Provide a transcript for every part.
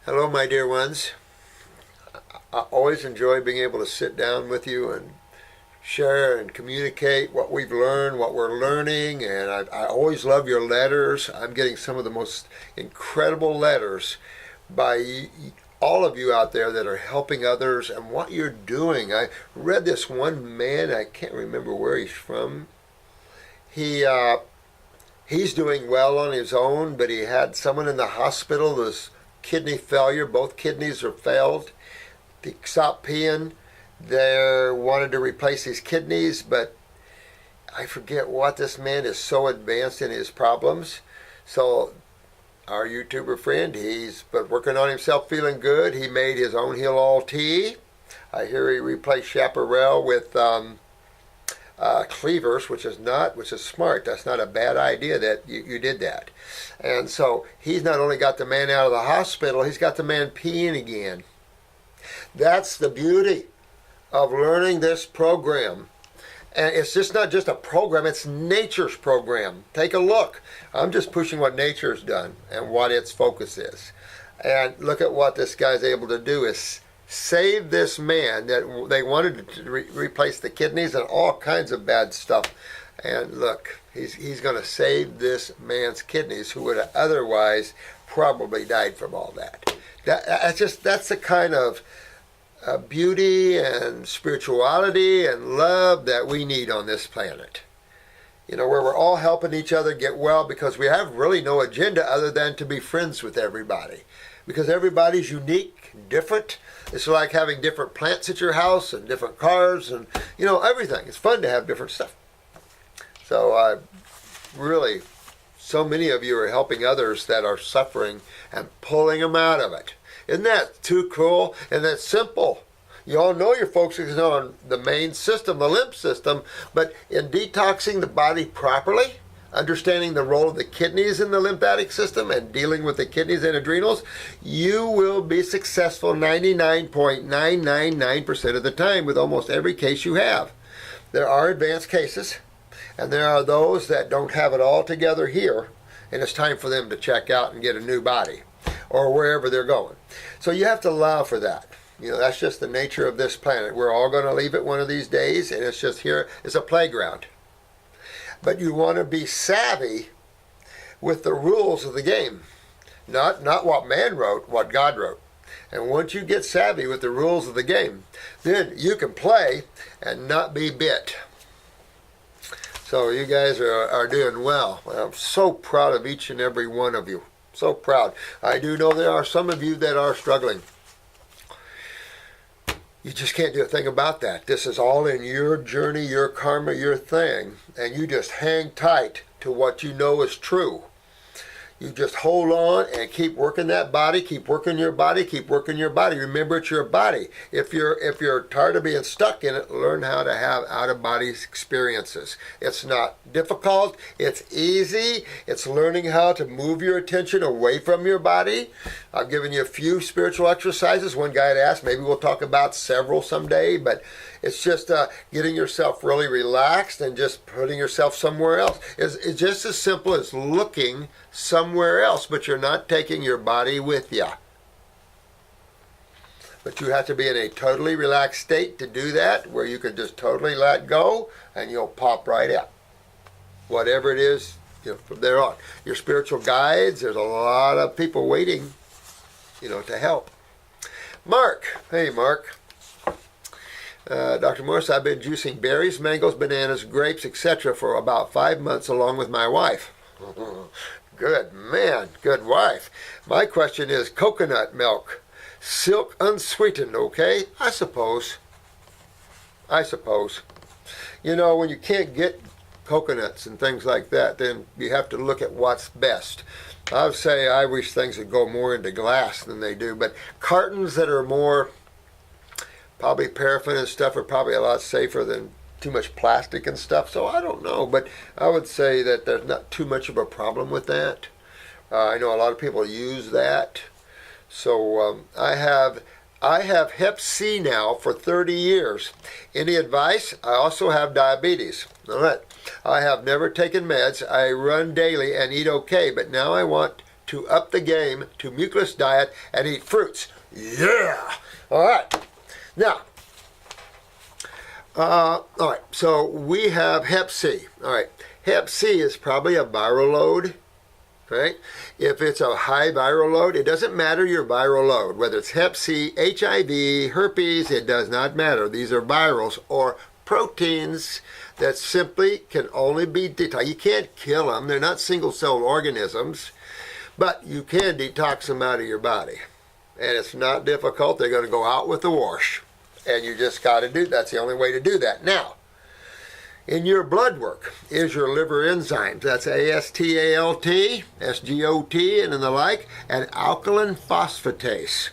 Hello, my dear ones. I always enjoy being able to sit down with you and share and communicate what we've learned, what we're learning, and I always love your letters. I'm getting some of the most incredible letters by all of you out there that are helping others and what you're doing. I read this one man, I can't remember where he's from. He he's doing well on his own, but he had someone in the hospital. This kidney failure, both kidneys are failed. He stopped peeing. They wanted to replace his kidneys, but I forget what. This man is so advanced in his problems. So our YouTuber friend, he's but working on himself, feeling good. He made his own Heal All tea. I hear he replaced Chaparral with cleavers, which is smart. That's not a bad idea that you did that. And so he's not only got the man out of the hospital, he's got the man peeing again. That's the beauty of learning this program. And it's just not just a program, it's nature's program. Take a look. I'm just pushing what nature's done and what its focus is. And look at what this guy's able to do is save this man that they wanted to replace the kidneys and all kinds of bad stuff. And look, he's going to save this man's kidneys who would have otherwise probably died from all that. That's the kind of beauty and spirituality and love that we need on this planet. You know, where we're all helping each other get well because we have really no agenda other than to be friends with everybody. Because everybody's unique, different. It's like having different plants at your house and different cars and, everything. It's fun to have different stuff. So really, so many of you are helping others that are suffering and pulling them out of it. Isn't that too cool? And that's simple. You all know you're focusing on the main system, the lymph system, but in detoxing the body properly, understanding the role of the kidneys in the lymphatic system and dealing with the kidneys and adrenals, you will be successful 99.999% of the time with almost every case you have. There are advanced cases, and there are those that don't have it all together here, and it's time for them to check out and get a new body or wherever they're going. So you have to allow for that. That's just the nature of this planet. We're all going to leave it one of these days, and it's just here. It's a playground. But you want to be savvy with the rules of the game. Not what man wrote, what God wrote. And once you get savvy with the rules of the game, then you can play and not be bit. So you guys are doing well. I'm so proud of each and every one of you. So proud. I do know there are some of you that are struggling. You just can't do a thing about that. This is all in your journey, your karma, your thing. And you just hang tight to what you know is true. You just hold on and keep working that body, keep working your body, keep working your body. Remember, it's your body. If you're tired of being stuck in it, learn how to have out-of-body experiences. It's not difficult. It's easy. It's learning how to move your attention away from your body. I've given you a few spiritual exercises. One guy had asked, maybe we'll talk about several someday, but it's just getting yourself really relaxed and just putting yourself somewhere else. It's just as simple as looking somewhere else, but you're not taking your body with you. But you have to be in a totally relaxed state to do that, where you can just totally let go and you'll pop right out. Whatever it is, from there on. Your spiritual guides, there's a lot of people waiting, to help. Mark. Hey, Mark. Dr. Morris, I've been juicing berries, mangoes, bananas, grapes, etc. for about 5 months along with my wife. Good man, good wife. My question is coconut milk, silk unsweetened, okay? I suppose. When you can't get coconuts and things like that, then you have to look at what's best. I would say I wish things would go more into glass than they do, but cartons that are more probably paraffin and stuff are probably a lot safer than too much plastic and stuff. So I don't know, but I would say that there's not too much of a problem with that. I know a lot of people use that. So I have Hep C now for 30 years. Any advice? I also have diabetes. All right. I have never taken meds. I run daily and eat okay, but now I want to up the game to mucilus diet and eat fruits. Yeah! All right. Now, all right, so we have Hep C. All right, Hep C is probably a viral load. Right? If it's a high viral load, it doesn't matter your viral load. Whether it's Hep C, HIV, herpes, it does not matter. These are virals or proteins that simply can only be detoxed. You can't kill them. They're not single-celled organisms, but you can detox them out of your body. And it's not difficult. They're going to go out with the wash. And you just got to do, that's the only way to do that. Now, in your blood work is your liver enzymes. That's ASTALT, SGOT, and the like, and alkaline phosphatase.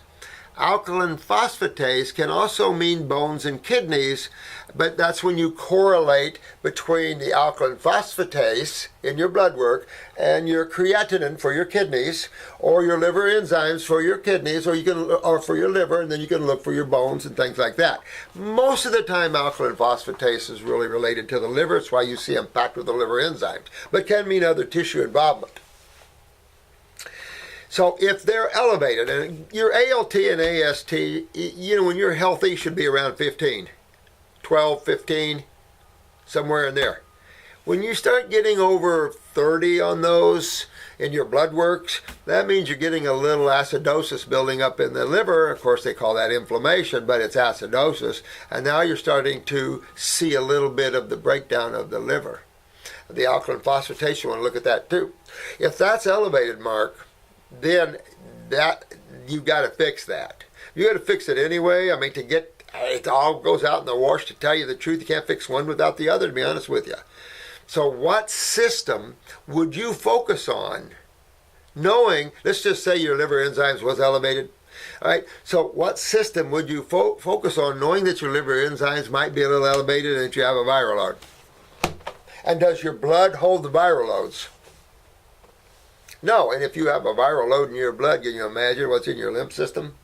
Alkaline phosphatase can also mean bones and kidneys, but that's when you correlate between the alkaline phosphatase in your blood work and your creatinine for your kidneys, or your liver enzymes for your kidneys, or for your liver, and then you can look for your bones and things like that. Most of the time, alkaline phosphatase is really related to the liver. That's why you see them packed with the liver enzymes, but can mean other tissue involvement. So if they're elevated, and your ALT and AST, you know, when you're healthy, should be around 15, 12, 15, somewhere in there. When you start getting over 30 on those in your blood works, that means you're getting a little acidosis building up in the liver. Of course, they call that inflammation, but it's acidosis. And now you're starting to see a little bit of the breakdown of the liver. The alkaline phosphatase, you want to look at that too. If that's elevated, Mark, then that you've got to fix that. You got to fix it anyway. I mean, to get it all goes out in the wash. To tell you the truth, you can't fix one without the other, to be honest with you. So what system would you focus on knowing, let's just say your liver enzymes was elevated. All right, so what system would you focus on knowing that your liver enzymes might be a little elevated and that you have a viral load? And does your blood hold the viral loads? No, and if you have a viral load in your blood, can you imagine what's in your lymph system?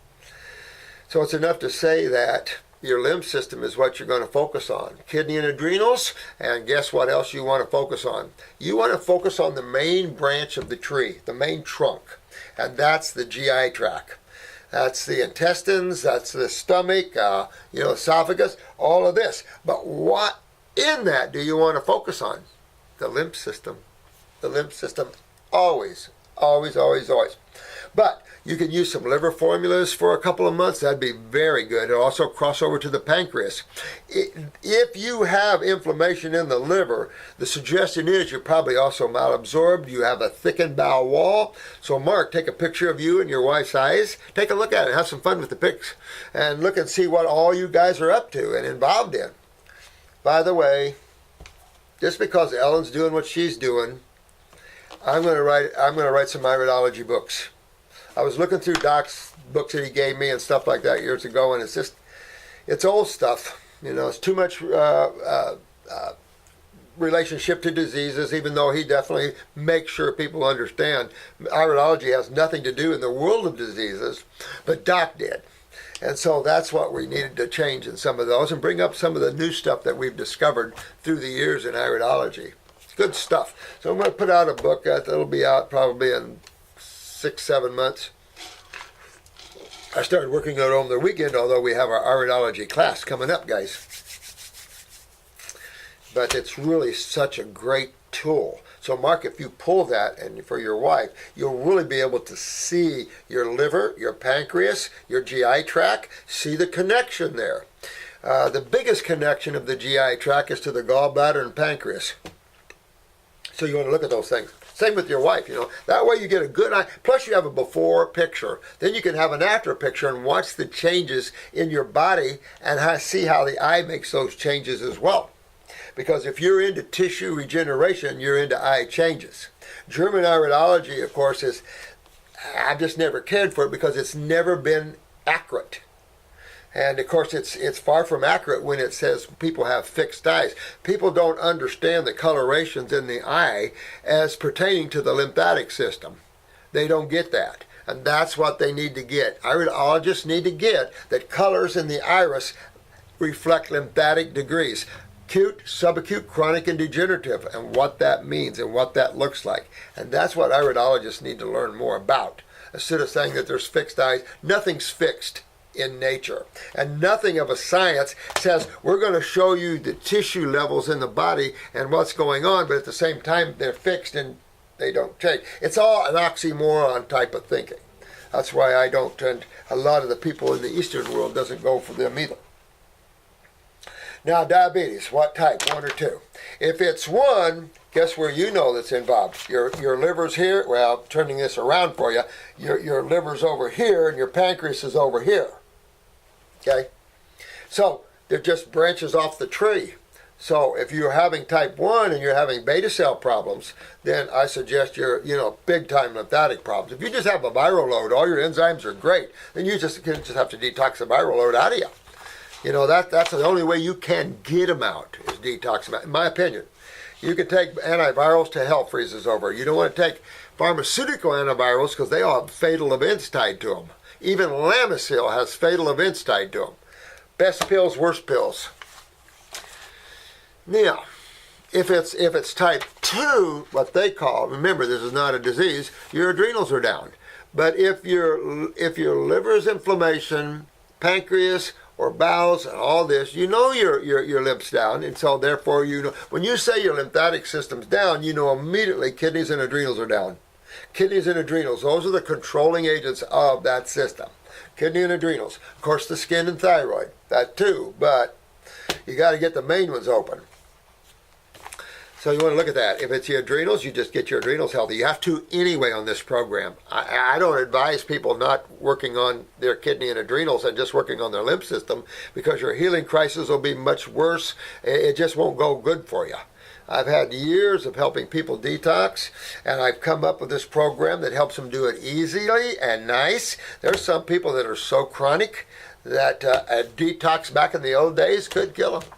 So it's enough to say that your lymph system is what you're going to focus on. Kidney and adrenals, and guess what else you want to focus on? You want to focus on the main branch of the tree, the main trunk, and that's the GI tract. That's the intestines, that's the stomach, esophagus, all of this. But what in that do you want to focus on? The lymph system. The lymph system. Always, always, always, always. But you can use some liver formulas for a couple of months. That'd be very good. It'll also cross over to the pancreas. If you have inflammation in the liver, the suggestion is you're probably also malabsorbed. You have a thickened bowel wall. So Mark, take a picture of you and your wife's eyes. Take a look at it. Have some fun with the pics. And look and see what all you guys are up to and involved in. By the way, just because Ellen's doing what she's doing, I'm going to write some iridology books. I was looking through Doc's books that he gave me and stuff like that years ago, and it's old stuff. You know, it's too much relationship to diseases, even though he definitely makes sure people understand iridology has nothing to do in the world of diseases, but Doc did. And so that's what we needed to change in some of those and bring up some of the new stuff that we've discovered through the years in iridology. Good stuff. So I'm going to put out a book that'll be out probably in 6-7 months. I started working on it over the weekend, although we have our iridology class coming up, guys. But it's really such a great tool. So Mark, if you pull that and for your wife, you'll really be able to see your liver, your pancreas, your GI tract, see the connection there. The biggest connection of the GI tract is to the gallbladder and pancreas. So you want to look at those things. Same with your wife, That way you get a good eye. Plus you have a before picture. Then you can have an after picture and watch the changes in your body and see how the eye makes those changes as well. Because if you're into tissue regeneration, you're into eye changes. German iridology, of course, I've just never cared for it because it's never been accurate. And of course, it's far from accurate when it says people have fixed eyes. People don't understand the colorations in the eye as pertaining to the lymphatic system. They don't get that. And that's what they need to get. Iridologists need to get that colors in the iris reflect lymphatic degrees. acute, subacute, chronic, and degenerative, and what that means and what that looks like. And that's what iridologists need to learn more about. Instead of saying that there's fixed eyes, nothing's fixed in nature. And nothing of a science says we're going to show you the tissue levels in the body and what's going on, but at the same time they're fixed and they don't change. It's all an oxymoron type of thinking. That's why I don't, and a lot of the people in the Eastern world doesn't go for them either. Now, diabetes, what type, 1 or 2? If it's 1, guess where you know that's involved? Your liver's here. Well, turning this around for you, your liver's over here and your pancreas is over here. Okay? So, they're just branches off the tree. So, if you're having type 1 and you're having beta cell problems, then I suggest you're, big time lymphatic problems. If you just have a viral load, all your enzymes are great, then you just have to detox the viral load out of you. That's the only way you can get them out, is detox them out, in my opinion. You can take antivirals till hell freezes over. You don't want to take pharmaceutical antivirals because they all have fatal events tied to them. Even Lamisil has fatal events tied to them. Best pills, worst pills. Now, if it's type 2, what they call, remember this is not a disease, your adrenals are down. But if your liver's inflammation, pancreas, or bowels and all this, your lymph's down, and so therefore when you say your lymphatic system's down, immediately kidneys and adrenals are down. Kidneys and adrenals, those are the controlling agents of that system. Kidney and adrenals. Of course, the skin and thyroid, that too, but you got to get the main ones open. So you want to look at that. If it's your adrenals, you just get your adrenals healthy. You have to anyway on this program. I don't advise people not working on their kidney and adrenals and just working on their lymph system, because your healing crisis will be much worse. It just won't go good for you. I've had years of helping people detox, and I've come up with this program that helps them do it easily and nice. There's some people that are so chronic that a detox back in the old days could kill them.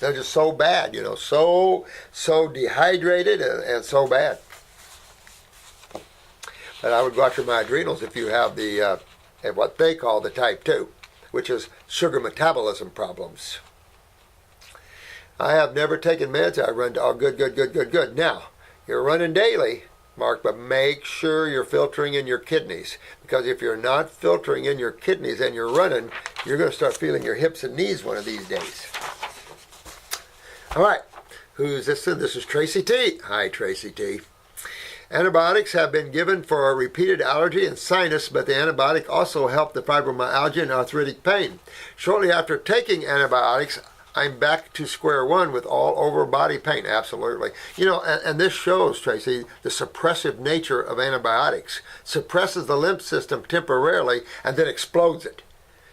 They're just so bad, so dehydrated and so bad. But I would go after my adrenals if you have the what they call the type 2, which is sugar metabolism problems. I have never taken meds. I run, good. Now, you're running daily, Mark, but make sure you're filtering in your kidneys. Because if you're not filtering in your kidneys and you're running, you're going to start feeling your hips and knees one of these days. All right, who's this? This is Tracy T. Hi, Tracy T. Antibiotics have been given for a repeated allergy and sinus, but the antibiotic also helped the fibromyalgia and arthritic pain. Shortly after taking antibiotics, I'm back to square one with all over body pain. Absolutely. And this shows, Tracy, the suppressive nature of antibiotics. Suppresses the lymph system temporarily and then explodes it.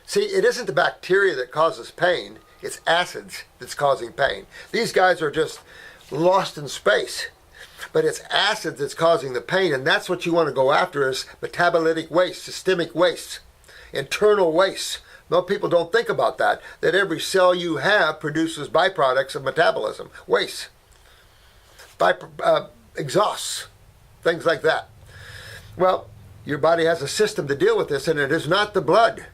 See, it isn't the bacteria that causes pain. It's acids that's causing pain. These guys are just lost in space. But it's acids that's causing the pain, and that's what you want to go after, is metabolitic waste, systemic waste, internal waste. Most people don't think about that every cell you have produces byproducts of metabolism, waste, exhausts, things like that. Well, your body has a system to deal with this, and it is not the blood.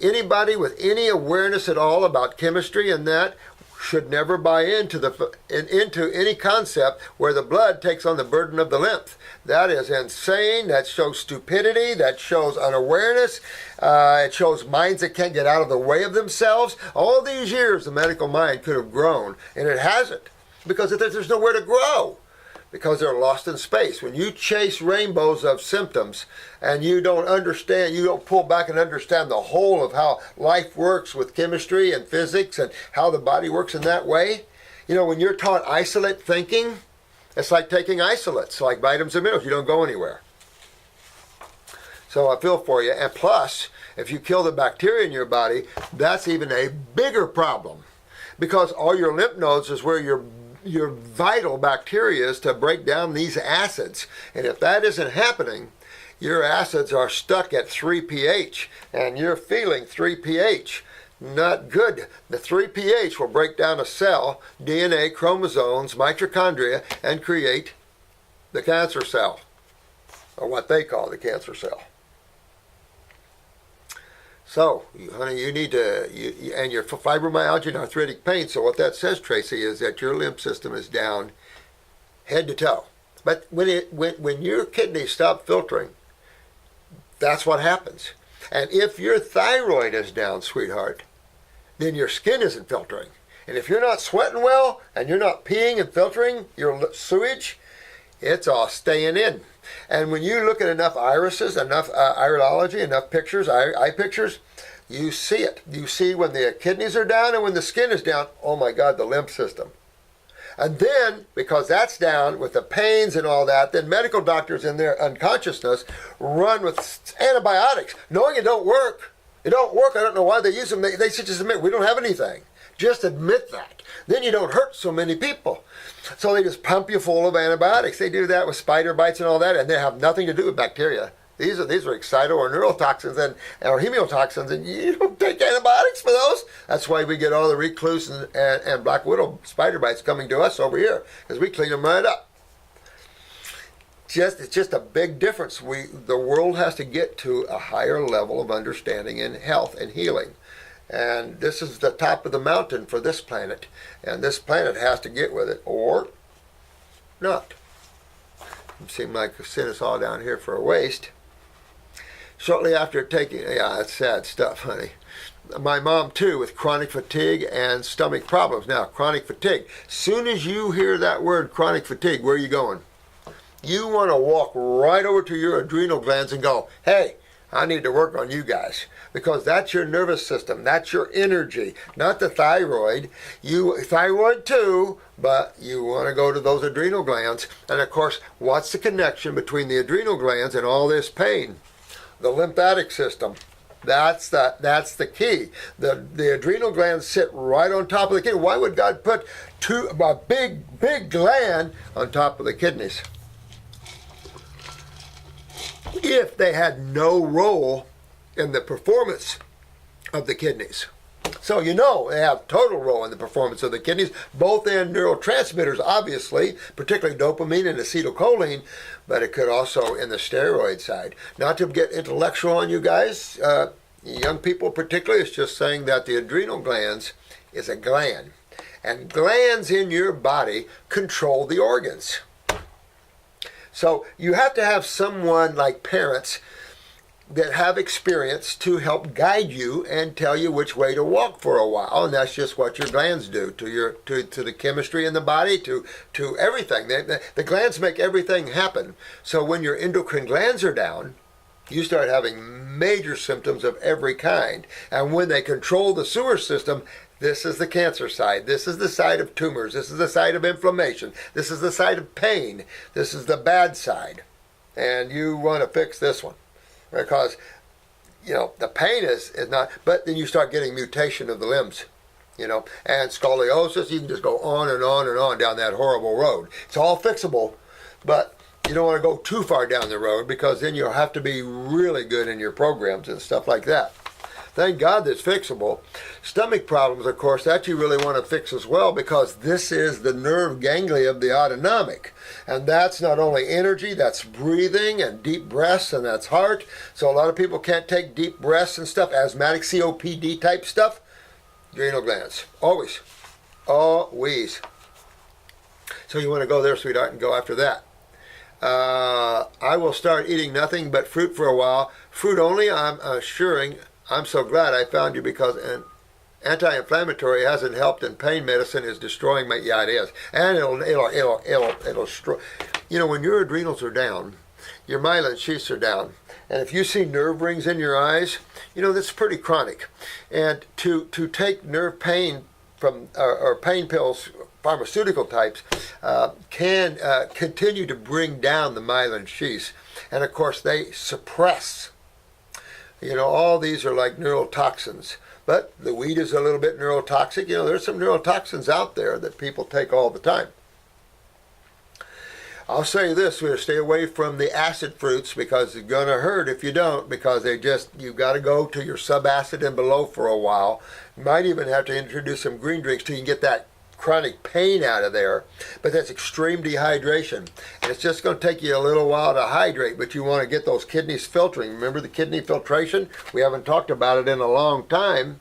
Anybody with any awareness at all about chemistry and that should never buy into any concept where the blood takes on the burden of the lymph. That is insane. That shows stupidity. That shows unawareness. It shows minds that can't get out of the way of themselves. All these years the medical mind could have grown, and it hasn't, because there's nowhere to grow. Because they're lost in space. When you chase rainbows of symptoms and you don't understand, you don't pull back and understand the whole of how life works with chemistry and physics and how the body works in that way. When you're taught isolate thinking, it's like taking isolates, like vitamins and minerals. You don't go anywhere. So I feel for you. And plus, if you kill the bacteria in your body, that's even a bigger problem. Because all your lymph nodes is where your vital bacteria is to break down these acids. And if that isn't happening, your acids are stuck at 3 pH, and you're feeling 3 pH. Not good. The 3 pH will break down a cell, DNA, chromosomes, mitochondria, and create the cancer cell, or what they call the cancer cell. So, honey, you need to, and your fibromyalgia and arthritic pain. So what that says, Tracy, is that your lymph system is down head to toe. But when your kidneys stop filtering, that's what happens. And if your thyroid is down, sweetheart, then your skin isn't filtering. And if you're not sweating well and you're not peeing and filtering your sewage, it's all staying in. And when you look at enough irises, enough iridology, enough pictures, eye pictures, you see it. You see when the kidneys are down and when the skin is down, oh my God, the lymph system. And then, because that's down with the pains and all that, then medical doctors in their unconsciousness run with antibiotics, knowing it don't work. It don't work. I don't know why they use them. They should just admit, we don't have anything. Just admit that. Then you don't hurt so many people. So they just pump you full of antibiotics. They do that with spider bites and all that, and they have nothing to do with bacteria. These are excito or neurotoxins or hemotoxins, and you don't take antibiotics for those. That's why we get all the recluse and black widow spider bites coming to us over here, because we clean them right up. It's just a big difference. The world has to get to a higher level of understanding in health and healing. And this is the top of the mountain for this planet. And this planet has to get with it, or not. It seemed like they sent us all down here for a waste. Shortly after taking, yeah, that's sad stuff, honey. My mom, too, with chronic fatigue and stomach problems. Now, chronic fatigue. Soon as you hear that word, chronic fatigue, where are you going? You want to walk right over to your adrenal glands and go, hey, I need to work on you guys, because that's your nervous system. That's your energy, not the thyroid. Thyroid too, but you want to go to those adrenal glands. And of course, what's the connection between the adrenal glands and all this pain? The lymphatic system. That's the key. The adrenal glands sit right on top of the kidney. Why would God put a big gland on top of the kidneys if they had no role in the performance of the kidneys? So they have total role in the performance of the kidneys, both in neurotransmitters, obviously, particularly dopamine and acetylcholine, but it could also in the steroid side. Not to get intellectual on you guys, young people particularly, it's just saying that the adrenal glands is a gland. And glands in your body control the organs. So you have to have someone like parents that have experience to help guide you and tell you which way to walk for a while, and that's just what your glands do to the chemistry in the body, to everything. The glands make everything happen. So when your endocrine glands are down, you start having major symptoms of every kind. And when they control the sewer system, this is the cancer side. This is the side of tumors. This is the side of inflammation. This is the side of pain. This is the bad side. And you want to fix this one. Because, the pain is not, but then you start getting mutation of the limbs, and scoliosis. You can just go on and on and on down that horrible road. It's all fixable, but you don't want to go too far down the road, because then you'll have to be really good in your programs and stuff like that. Thank God that's fixable. Stomach problems, of course, that you really want to fix as well, because this is the nerve ganglia of the autonomic. And that's not only energy, that's breathing and deep breaths, and that's heart. So a lot of people can't take deep breaths and stuff, asthmatic COPD type stuff. Adrenal glands. Always. Always. So you want to go there, sweetheart, and go after that. I will start eating nothing but fruit for a while. Fruit only, I'm assuring. I'm so glad I found you, because an anti-inflammatory hasn't helped, and pain medicine is destroying me. Yeah, it is. And it'll destroy. When your adrenals are down, your myelin sheaths are down, and if you see nerve rings in your eyes, that's pretty chronic. And to take nerve pain from or pain pills, pharmaceutical types, can continue to bring down the myelin sheaths, and of course they suppress. All these are like neurotoxins. But the weed is a little bit neurotoxic. There's some neurotoxins out there that people take all the time. I'll say this, we're going to stay away from the acid fruits, because it's going to hurt if you don't, because you've got to go to your subacid and below for a while. You might even have to introduce some green drinks till you can get that chronic pain out of there, but that's extreme dehydration. And it's just going to take you a little while to hydrate, but you want to get those kidneys filtering. Remember the kidney filtration? We haven't talked about it in a long time,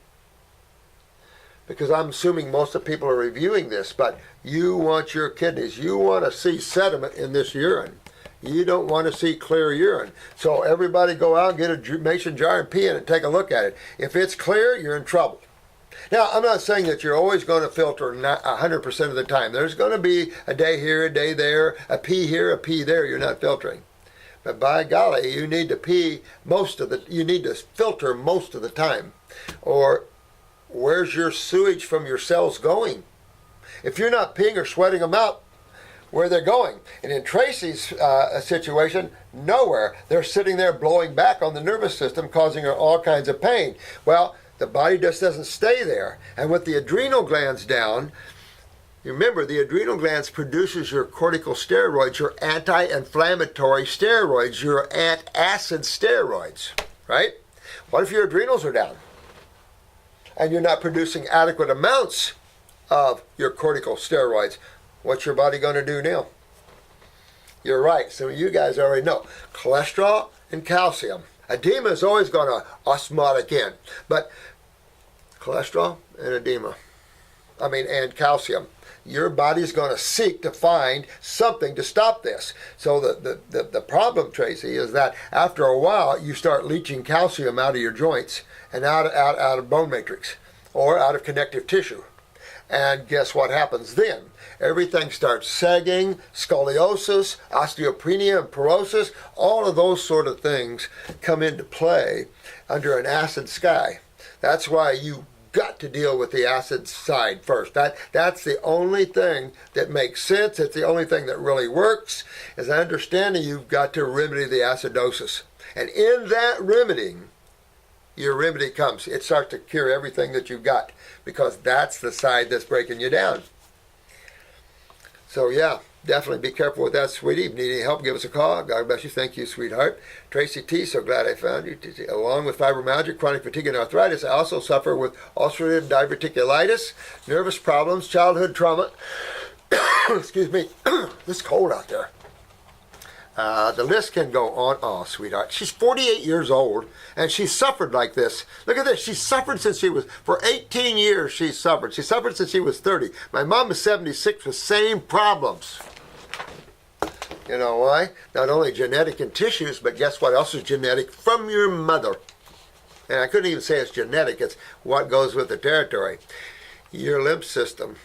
because I'm assuming most of the people are reviewing this, but you want your kidneys, you want to see sediment in this urine. You don't want to see clear urine. So everybody go out and get a mason jar and pee in it and take a look at it. If it's clear, you're in trouble. Now, I'm not saying that you're always going to filter 100% of the time. There's going to be a day here, a day there, a pee here, a pee there. You're not filtering. But by golly, you need to you need to filter most of the time. Or where's your sewage from your cells going? If you're not peeing or sweating them out, where they're going. And in Tracy's situation, nowhere. They're sitting there blowing back on the nervous system, causing her all kinds of pain. Well, the body just doesn't stay there. And with the adrenal glands down, remember, the adrenal glands produces your corticosteroids, your anti-inflammatory steroids, your antacid steroids, right? What if your adrenals are down and you're not producing adequate amounts of your corticosteroids? What's your body going to do now? You're right. Some of you guys already know. Cholesterol and calcium. Edema is always going to osmotic in. But cholesterol and edema. And calcium. Your body's going to seek to find something to stop this. So the problem, Tracy, is that after a while, you start leaching calcium out of your joints and out of bone matrix or out of connective tissue. And guess what happens then? Everything starts sagging, scoliosis, osteopenia, and porosis. All of those sort of things come into play under an acid sky. That's why you got to deal with the acid side first. That's the only thing that makes sense. It's the only thing that really works. As I understand it, you've got to remedy the acidosis. And in that remedying, your remedy comes. It starts to cure everything that you've got, because that's the side that's breaking you down. So yeah, definitely be careful with that, sweetie. If you need any help, give us a call. God bless you. Thank you, sweetheart. Tracy T, so glad I found you. Along with fibromyalgia, chronic fatigue, and arthritis, I also suffer with ulcerative diverticulitis, nervous problems, childhood trauma. Excuse me. It's cold out there. The list can go on. Oh, sweetheart. She's 48 years old, and she suffered like this. Look at this. She suffered for 18 years she suffered. She suffered since she was 30. My mom is 76 with same problems. You know why? Not only genetic in tissues, but guess what else is genetic? From your mother. And I couldn't even say it's genetic. It's what goes with the territory. Your lymph system.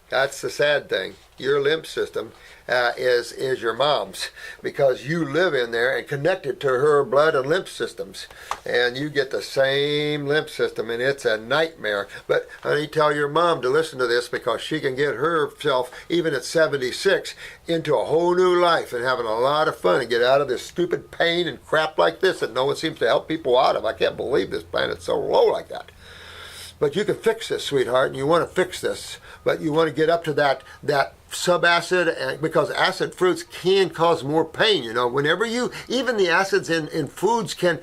That's the sad thing. Your lymph system is your mom's, because you live in there and connected to her blood and lymph systems, and you get the same lymph system, and it's a nightmare. But honey, tell your mom to listen to this, because she can get herself, even at 76, into a whole new life and having a lot of fun and get out of this stupid pain and crap like this that no one seems to help people out of. I can't believe this planet's so low like that. But you can fix this, sweetheart, and you want to fix this. But you want to get up to that subacid, because acid fruits can cause more pain. You know, whenever even the acids in foods can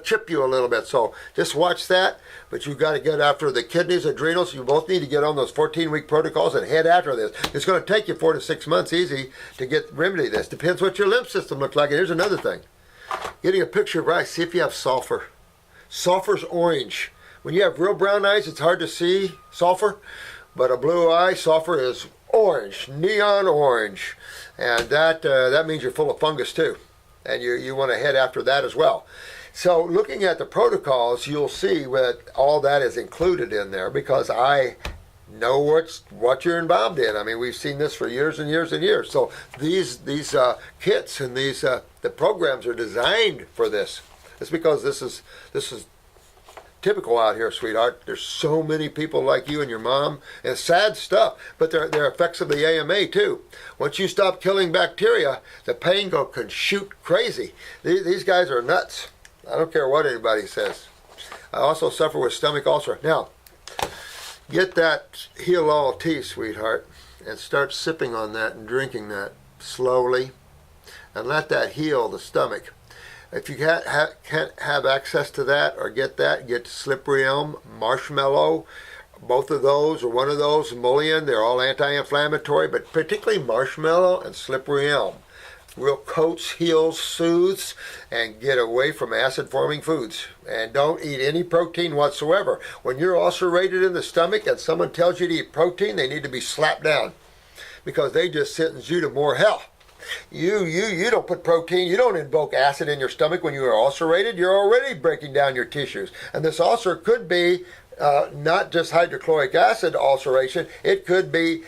chip you a little bit. So just watch that. But you got to get after the kidneys, adrenals. You both need to get on those 14-week protocols and head after this. It's going to take you 4 to 6 months easy to remedy this. Depends what your lymph system looks like. And here's another thing. Getting a picture of rice. See if you have sulfur. Sulfur's orange. When you have real brown eyes, it's hard to see sulfur. But a blue eye, sulfur is orange, neon orange. And that means you're full of fungus too. And you want to head after that as well. So looking at the protocols, you'll see that all that is included in there, because I know what you're involved in. I mean, we've seen this for years and years and years. So these kits and the programs are designed for this. It's because this is typical out here, sweetheart. There's so many people like you and your mom, and sad stuff, but they're effects of the AMA too. Once you stop killing bacteria, the pain can shoot crazy. These guys are nuts. I don't care what anybody says. I also suffer with stomach ulcer. Now, get that Heal All tea, sweetheart, and start sipping on that and drinking that slowly, and let that heal the stomach. If you can't have access to that or get Slippery Elm, Marshmallow, Both of those, or one of those, mullein, they're all anti-inflammatory, but particularly marshmallow and slippery elm. Real coats, heals, soothes, and get away from acid-forming foods. And don't eat any protein whatsoever. When you're ulcerated in the stomach and someone tells you to eat protein, they need to be slapped down, because they just sentence you to more hell. You don't put protein, you don't invoke acid in your stomach when you are ulcerated. You're already breaking down your tissues. And this ulcer could be not just hydrochloric acid ulceration, it could be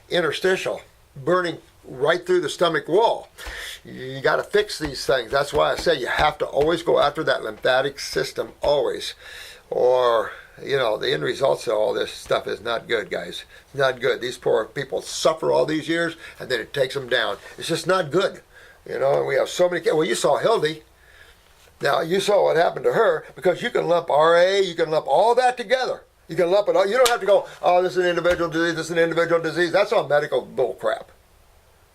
interstitial, burning right through the stomach wall. You got to fix these things. That's why I say you have to always go after that lymphatic system, always. Or, the end results of all this stuff is not good, guys. It's not good. These poor people suffer all these years, and then it takes them down. It's just not good. And we have so many. Well, you saw Hildy. Now, you saw what happened to her, because you can lump RA, you can lump all that together. You can lump it all. You don't have to go, oh, this is an individual disease, this is an individual disease. That's all medical bull crap.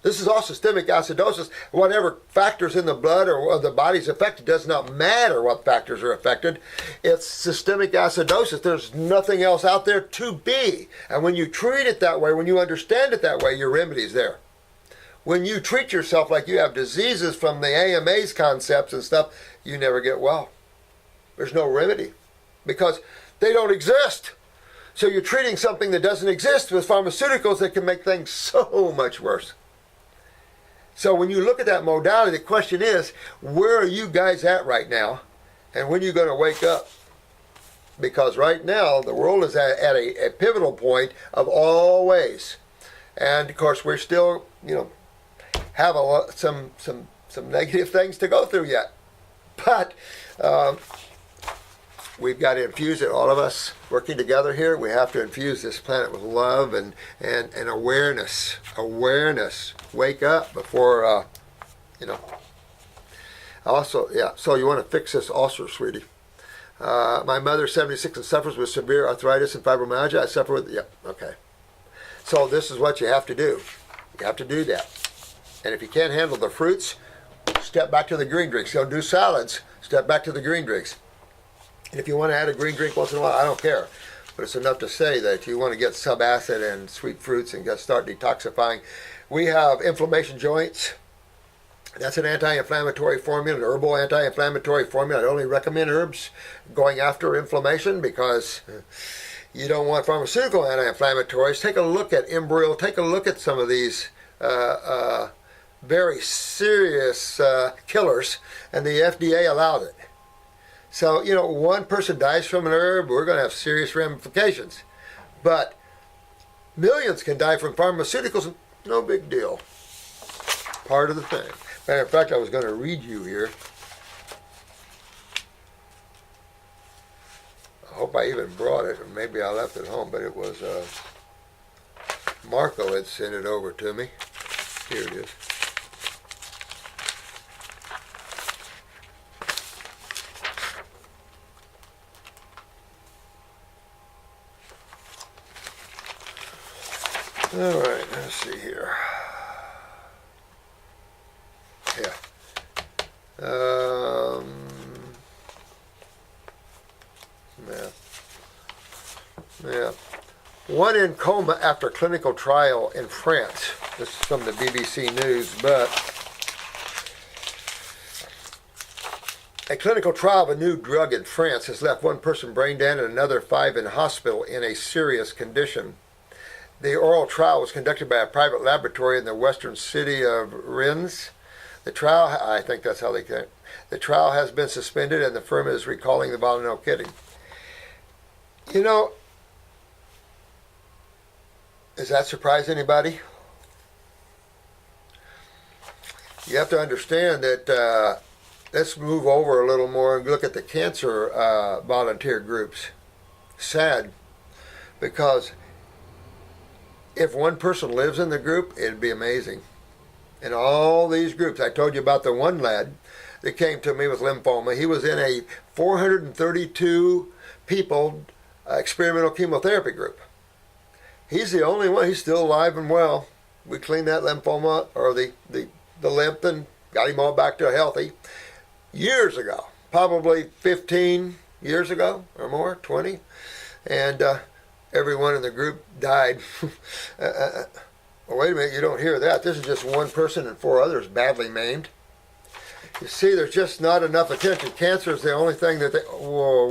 This is all systemic acidosis. Whatever factors in the blood or the body's affected, does not matter what factors are affected. It's systemic acidosis. There's nothing else out there to be. And when you treat it that way, when you understand it that way, your remedy's there. When you treat yourself like you have diseases from the AMA's concepts and stuff, you never get well. There's no remedy, because they don't exist. So you're treating something that doesn't exist with pharmaceuticals that can make things so much worse. So when you look at that modality, the question is, where are you guys at right now? And when are you going to wake up? Because right now, the world is at a pivotal point of all ways. And of course, we're still, have some negative things to go through yet. But we've got to infuse it, all of us working together here. We have to infuse this planet with love and awareness. Awareness. Wake up before, Also, so you want to fix this ulcer, sweetie. My mother, 76, and suffers with severe arthritis and fibromyalgia. I suffer with, okay. So this is what you have to do. You have to do that. And if you can't handle the fruits, step back to the green drinks. Don't do salads. Step back to the green drinks. And if you want to add a green drink once in a while, I don't care. But it's enough to say that you want to get subacid and sweet fruits and start detoxifying. We have inflammation joints. That's an anti-inflammatory formula, an herbal anti-inflammatory formula. I only recommend herbs going after inflammation, because you don't want pharmaceutical anti-inflammatories. Take a look at Enbrel. Take a look at some of these very serious killers, and the FDA allowed it. So, one person dies from an herb, we're going to have serious ramifications. But millions can die from pharmaceuticals, no big deal. Part of the thing. Matter of fact, I was going to read you here. I hope I even brought it, or maybe I left it home, but it was Marco had sent it over to me. Here it is. All right, let's see here. Yeah. Yeah. One in coma after clinical trial in France. This is from the BBC News, but a clinical trial of a new drug in France has left one person brain dead and another 5 in hospital in a serious condition. The oral trial was conducted by a private laboratory in the western city of Rennes. The trial, I think that's how they get it. The trial has been suspended and the firm is recalling the bottle. No kidding. Does that surprise anybody? You have to understand that, let's move over a little more and look at the cancer volunteer groups. Sad, because if one person lives in the group, it'd be amazing. In all these groups, I told you about the one lad that came to me with lymphoma. He was in a 432 people experimental chemotherapy group. He's the only one. He's still alive and well. We cleaned that lymphoma, or the lymph, and got him all back to healthy years ago. Probably 15 years ago or more, 20. And everyone in the group died. Well, wait a minute, you don't hear that. This is just one person and 4 others badly maimed. You see, there's just not enough attention. Cancer is the only thing that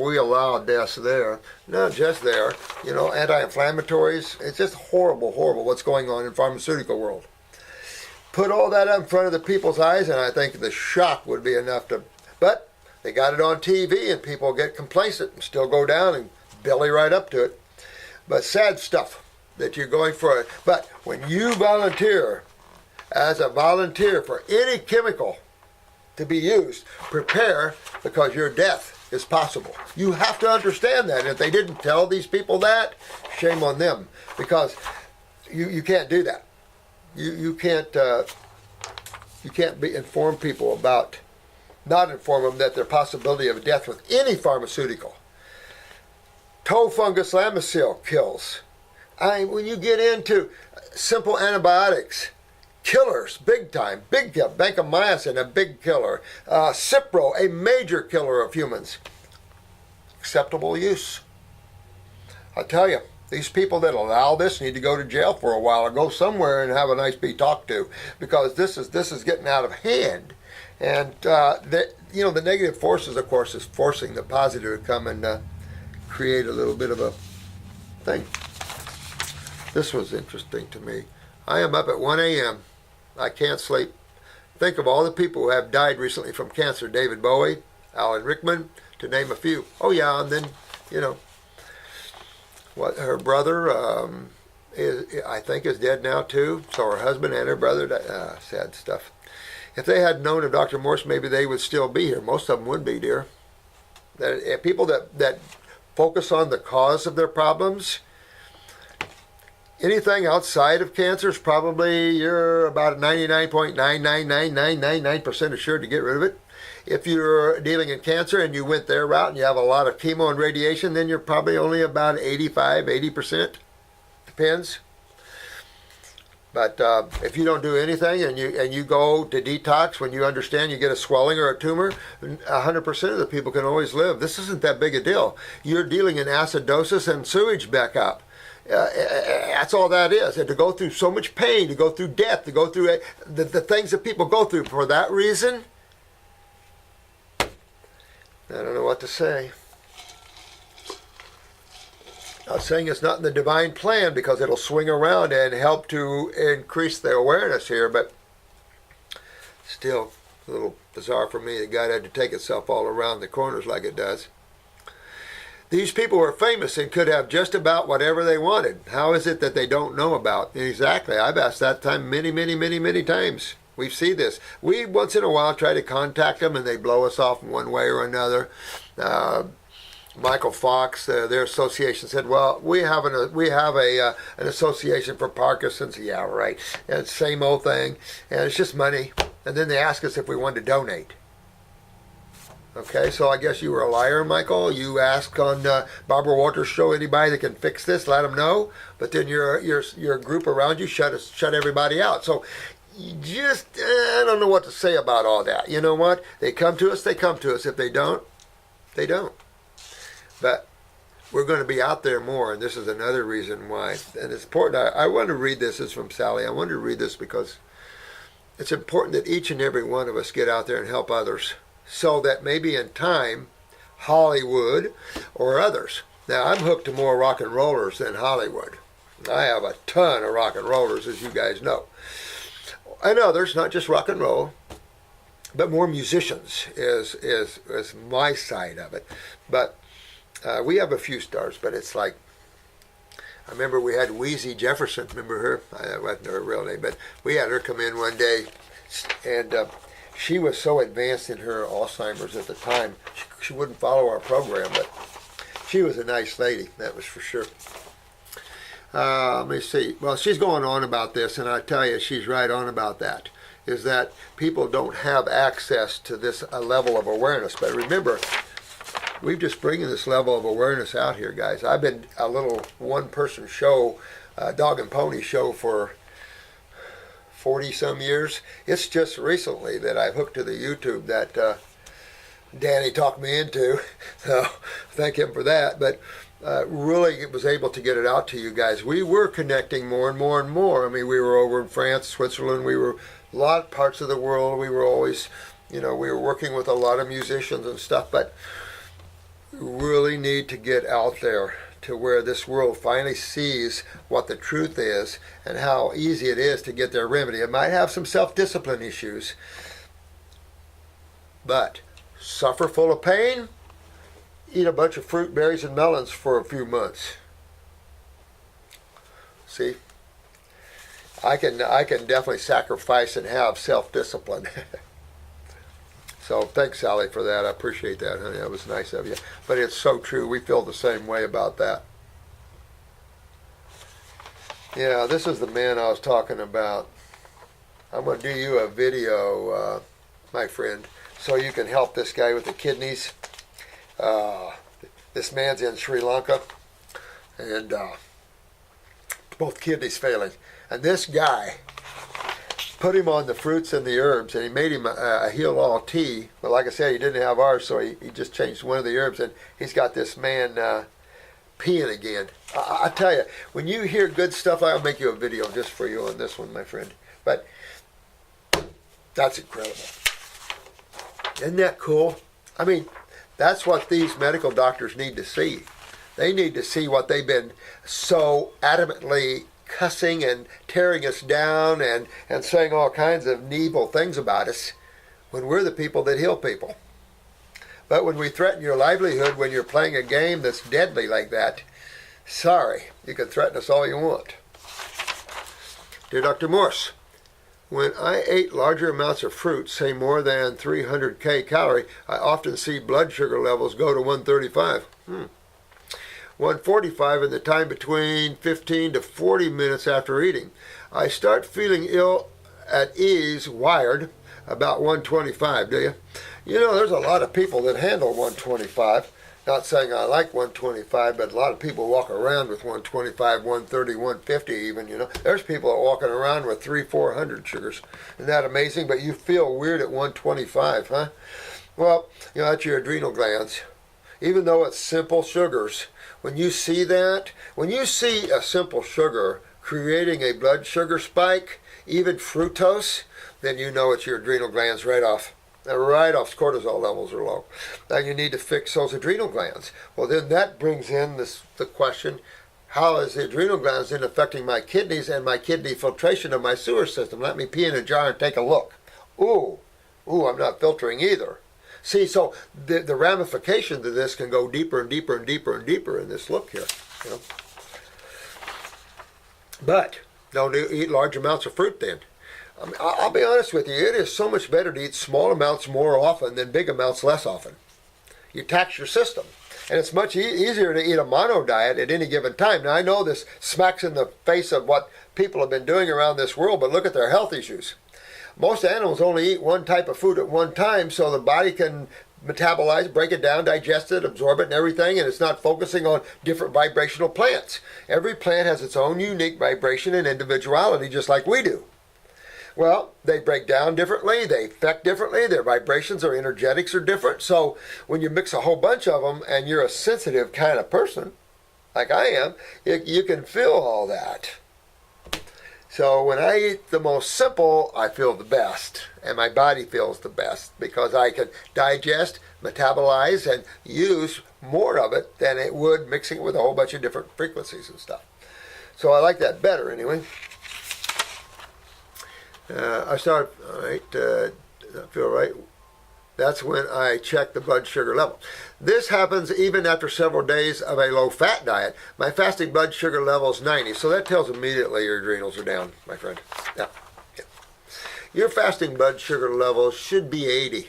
we allow deaths there. Not just there. You know, anti-inflammatories. It's just horrible, horrible what's going on in the pharmaceutical world. Put all that up in front of the people's eyes, and I think the shock would be enough to... But they got it on TV, and people get complacent and still go down and belly right up to it. But sad stuff that you're going for it. But when you volunteer as a volunteer for any chemical to be used, prepare, because your death is possible. You have to understand that. If they didn't tell these people that, shame on them, because you can't do that. You can't inform people about, not inform them that there's possibility of death with any pharmaceutical. Toe fungus Lamisil kills. When you get into simple antibiotics, killers, big time, big kill. Vancomycin, a big killer. Cipro, a major killer of humans. Acceptable use. I tell you, these people that allow this need to go to jail for a while or go somewhere and have a nice be talked to, because this is getting out of hand. And the negative forces, of course, is forcing the positive to come and create a little bit of a thing. This was interesting to me. I am up at 1 a.m. I can't sleep. Think of all the people who have died recently from cancer. David Bowie, Alan Rickman, to name a few. Oh yeah, and then, her brother, I think is dead now too. So her husband and her brother died. Sad stuff. If they had known of Dr. Morse, maybe they would still be here. Most of them would be, dear. People that focus on the cause of their problems, anything outside of cancer is probably, you're about 99.99999% assured to get rid of it. If you're dealing in cancer and you went their route and you have a lot of chemo and radiation, then you're probably only about 80%. Depends. But if you don't do anything and you go to detox, when you understand you get a swelling or a tumor, 100% of the people can always live. This isn't that big a deal. You're dealing in acidosis and sewage backup. That's all that is. And to go through so much pain, to go through death, to go through the things that people go through for that reason, I don't know what to say. I'm not saying it's not in the divine plan, because it'll swing around and help to increase the awareness here, but still a little bizarre for me that God had to take itself all around the corners like it does. These people were famous and could have just about whatever they wanted. How is it that they don't know about? Exactly. I've asked that time many times. We see this. We once in a while try to contact them and they blow us off in one way or another. Michael Fox, their association said, "Well, we have an association for Parkinson's." Yeah, right. And it's the same old thing, and it's just money. And then they ask us if we wanted to donate. Okay, so I guess you were a liar, Michael. You asked on Barbara Walters' show anybody that can fix this, let them know. But then your group around you shut everybody out. So you just, I don't know what to say about all that. You know what? They come to us, they come to us. If they don't, they don't. But we're going to be out there more, and this is another reason why. And it's important. I want to read this. It's from Sally. I wanted to read this because it's important that each and every one of us get out there and help others, so that maybe in time, Hollywood or others. Now, I'm hooked to more rock and rollers than Hollywood. I have a ton of rock and rollers, as you guys know. And others, not just rock and roll, but more musicians is my side of it. But we have a few stars, but it's like, I remember we had Wheezy Jefferson. Remember her? That wasn't her real name, but we had her come in one day, and she was so advanced in her Alzheimer's at the time, she wouldn't follow our program, but she was a nice lady, that was for sure. Let me see. Well, she's going on about this, and I tell you, she's right on about that, is that people don't have access to this level of awareness. But remember, we've just bringing this level of awareness out here, guys. I've been a little one-person show, dog and pony show for 40-some years. It's just recently that I've hooked to the YouTube that Danny talked me into. So thank him for that. But really was able to get it out to you guys. We were connecting more and more and more. I mean, we were over in France, Switzerland. We were a lot of parts of the world. We were always, we were working with a lot of musicians and stuff. But we really need to get out there to where this world finally sees what the truth is and how easy it is to get their remedy. It might have some self-discipline issues, but suffer full of pain, eat a bunch of fruit, berries, and melons for a few months. See, I can definitely sacrifice and have self-discipline. So thanks, Sally, for that. I appreciate that, honey. That was nice of you. But it's so true. We feel the same way about that. Yeah, this is the man I was talking about. I'm going to do you a video, my friend, so you can help this guy with the kidneys. This man's in Sri Lanka, and both kidneys failing. And this guy put him on the fruits and the herbs, and he made him a heal all tea. But like I said, he didn't have ours, so he just changed one of the herbs, and he's got this man peeing again. I tell you, when you hear good stuff, I'll make you a video just for you on this one, my friend. But that's incredible. Isn't that cool? I mean, that's what these medical doctors need to see. They need to see what they've been so adamantly cussing and tearing us down and saying all kinds of evil things about us when we're the people that heal people. But when we threaten your livelihood when you're playing a game that's deadly like that, sorry, you can threaten us all you want. Dear Dr. Morse, when I ate larger amounts of fruit, say more than 300 kcal, I often see blood sugar levels go to 135. 145 in the time between 15 to 40 minutes after eating. I start feeling ill at ease, wired, about 125, do you? You know, there's a lot of people that handle 125. Not saying I like 125, but a lot of people walk around with 125, 130, 150 even, There's people that are walking around with 300-400 sugars. Isn't that amazing? But you feel weird at 125, huh? Well, that's your adrenal glands. Even though it's simple sugars, when you see that, when you see a simple sugar creating a blood sugar spike, even fructose, then you know it's your adrenal glands right off. Right off, cortisol levels are low. Now you need to fix those adrenal glands. Well, then that brings in the question, how is the adrenal glands then affecting my kidneys and my kidney filtration of my sewer system? Let me pee in a jar and take a look. Ooh, I'm not filtering either. See, so the ramifications of this can go deeper and deeper and deeper and deeper in this look here. But don't eat large amounts of fruit then. I mean, I'll be honest with you, it is so much better to eat small amounts more often than big amounts less often. You tax your system. And it's much easier to eat a mono diet at any given time. Now, I know this smacks in the face of what people have been doing around this world, but look at their health issues. Most animals only eat one type of food at one time so the body can metabolize, break it down, digest it, absorb it and everything, and it's not focusing on different vibrational plants. Every plant has its own unique vibration and individuality just like we do. Well, they break down differently, they affect differently, their vibrations or energetics are different. So when you mix a whole bunch of them and you're a sensitive kind of person, like I am, you can feel all that. So when I eat the most simple, I feel the best, and my body feels the best because I can digest, metabolize, and use more of it than it would mixing it with a whole bunch of different frequencies and stuff. So I like that better anyway. I start, all right, I feel right. That's when I check the blood sugar level. This happens even after several days of a low-fat diet. My fasting blood sugar level is 90, so that tells immediately your adrenals are down, my friend. Yeah. Your fasting blood sugar level should be 80.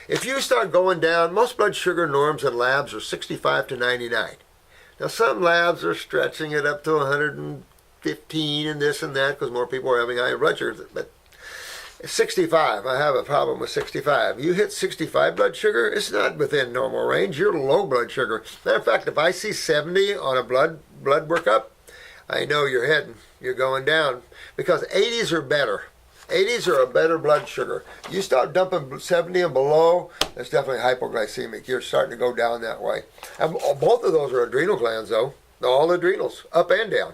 If you start going down, most blood sugar norms in labs are 65 to 99. Now, some labs are stretching it up to 115 and this and that because more people are having higher blood sugars, but 65, I have a problem with 65. You hit 65 blood sugar, it's not within normal range. You're low blood sugar. Matter of fact, if I see 70 on a blood workup, I know you're going down because 80s are better. 80s are a better blood sugar. You start dumping 70 and below, that's definitely hypoglycemic. You're starting to go down that way. And both of those are adrenal glands, though. All adrenals, up and down.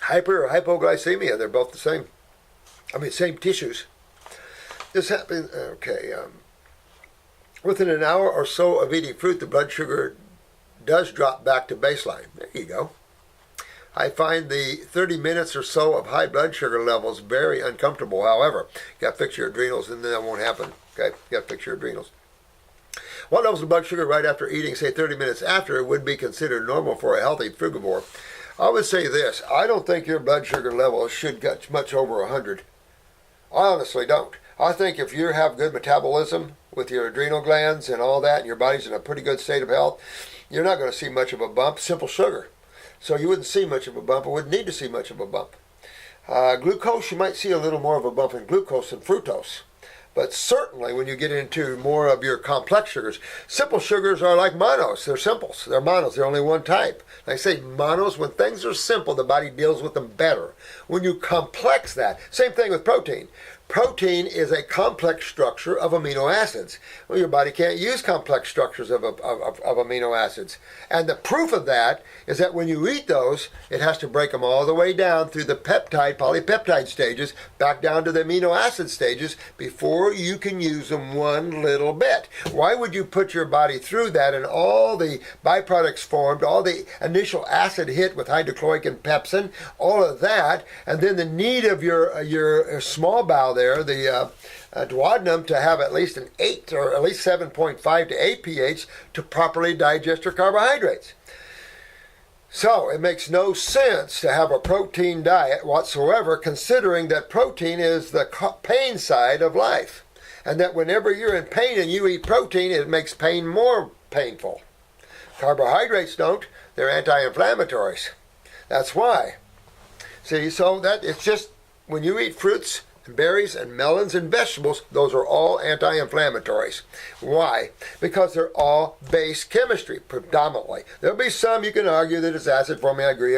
Hyper or hypoglycemia, they're both the same. I mean, same tissues. This happens, okay. Within an hour or so of eating fruit, the blood sugar does drop back to baseline. There you go. I find the 30 minutes or so of high blood sugar levels very uncomfortable. However, you got to fix your adrenals and then that won't happen. Okay, you got to fix your adrenals. What levels of blood sugar right after eating, say 30 minutes after, would be considered normal for a healthy frugivore? I would say this. I don't think your blood sugar levels should get much over 100. I honestly don't. I think if you have good metabolism with your adrenal glands and all that, and your body's in a pretty good state of health, you're not going to see much of a bump. Simple sugar. So you wouldn't see much of a bump, or wouldn't need to see much of a bump. Glucose, you might see a little more of a bump in glucose than fructose. But certainly when you get into more of your complex sugars, simple sugars are like monos. They're simples. They're monos. They're only one type. Like I say, monos, when things are simple, the body deals with them better. When you complex that, same thing with protein. Protein is a complex structure of amino acids. Well, your body can't use complex structures of amino acids. And the proof of that is that when you eat those, it has to break them all the way down through the peptide, polypeptide stages, back down to the amino acid stages before you can use them one little bit. Why would you put your body through that and all the byproducts formed, all the initial acid hit with hydrochloric and pepsin, all of that, and then the need of your small bowel there, the duodenum, to have at least an 8 or at least 7.5 to 8 pH to properly digest your carbohydrates. So it makes no sense to have a protein diet whatsoever, considering that protein is the pain side of life, and that whenever you're in pain and you eat protein, it makes pain more painful. Carbohydrates don't. They're anti-inflammatories. That's why. See, so that it's just when you eat fruits, berries and melons and vegetables, those are all anti-inflammatories. Why? Because they're all base chemistry, predominantly. There'll be some you can argue that it's acid forming. I agree.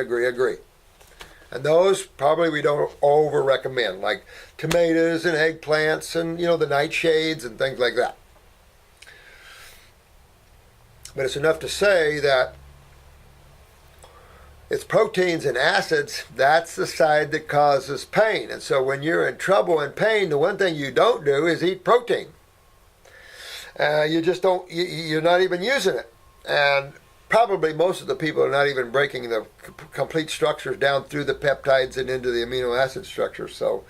And those probably we don't over recommend, like tomatoes and eggplants and, the nightshades and things like that. But it's enough to say that it's proteins and acids, that's the side that causes pain. And so when you're in trouble and pain, the one thing you don't do is eat protein. You just don't, you're not even using it. And probably most of the people are not even breaking the complete structures down through the peptides and into the amino acid structures. So,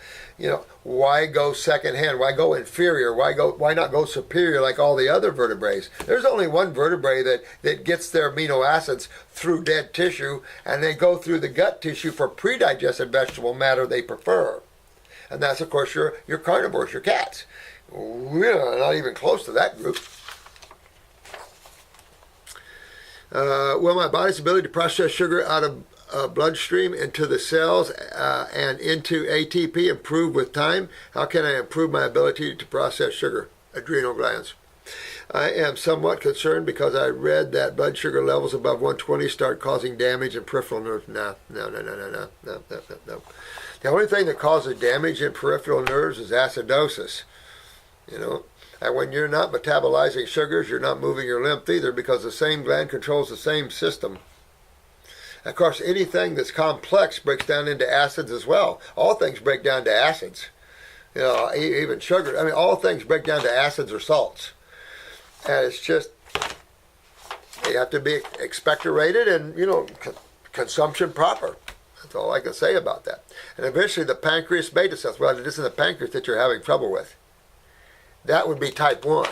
why go secondhand? Why go inferior? Why not go superior like all the other vertebrates? There's only one vertebrae that gets their amino acids through dead tissue, and they go through the gut tissue for pre-digested vegetable matter they prefer. And that's, of course, your carnivores, your cats. We're not even close to that group. Will my body's ability to process sugar out of bloodstream into the cells and into ATP improve with time? How can I improve my ability to process sugar? Adrenal glands. I am somewhat concerned because I read that blood sugar levels above 120 start causing damage in peripheral nerves. No. The only thing that causes damage in peripheral nerves is acidosis. And when you're not metabolizing sugars, you're not moving your lymph either, because the same gland controls the same system. Of course, anything that's complex breaks down into acids as well. All things break down to acids. Even sugar. All things break down to acids or salts. And it's just, they have to be expectorated and, consumption proper. That's all I can say about that. And eventually the pancreas beta cells, well, it isn't the pancreas that you're having trouble with. That would be type 1.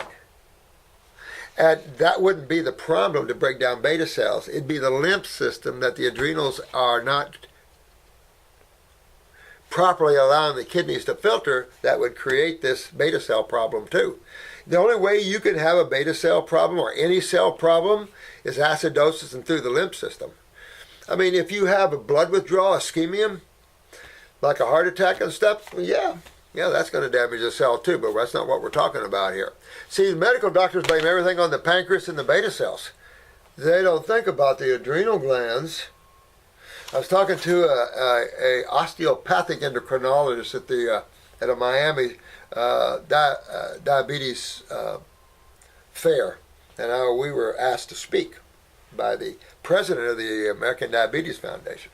And that wouldn't be the problem to break down beta cells. It'd be the lymph system that the adrenals are not properly allowing the kidneys to filter that would create this beta cell problem too. The only way you can have a beta cell problem or any cell problem is acidosis and through the lymph system. If you have a blood withdrawal, ischemia, like a heart attack and stuff, yeah, that's going to damage the cell too, but that's not what we're talking about here. See, the medical doctors blame everything on the pancreas and the beta cells. They don't think about the adrenal glands. I was talking to a osteopathic endocrinologist at a Miami diabetes fair, and we were asked to speak by the president of the American Diabetes Foundation.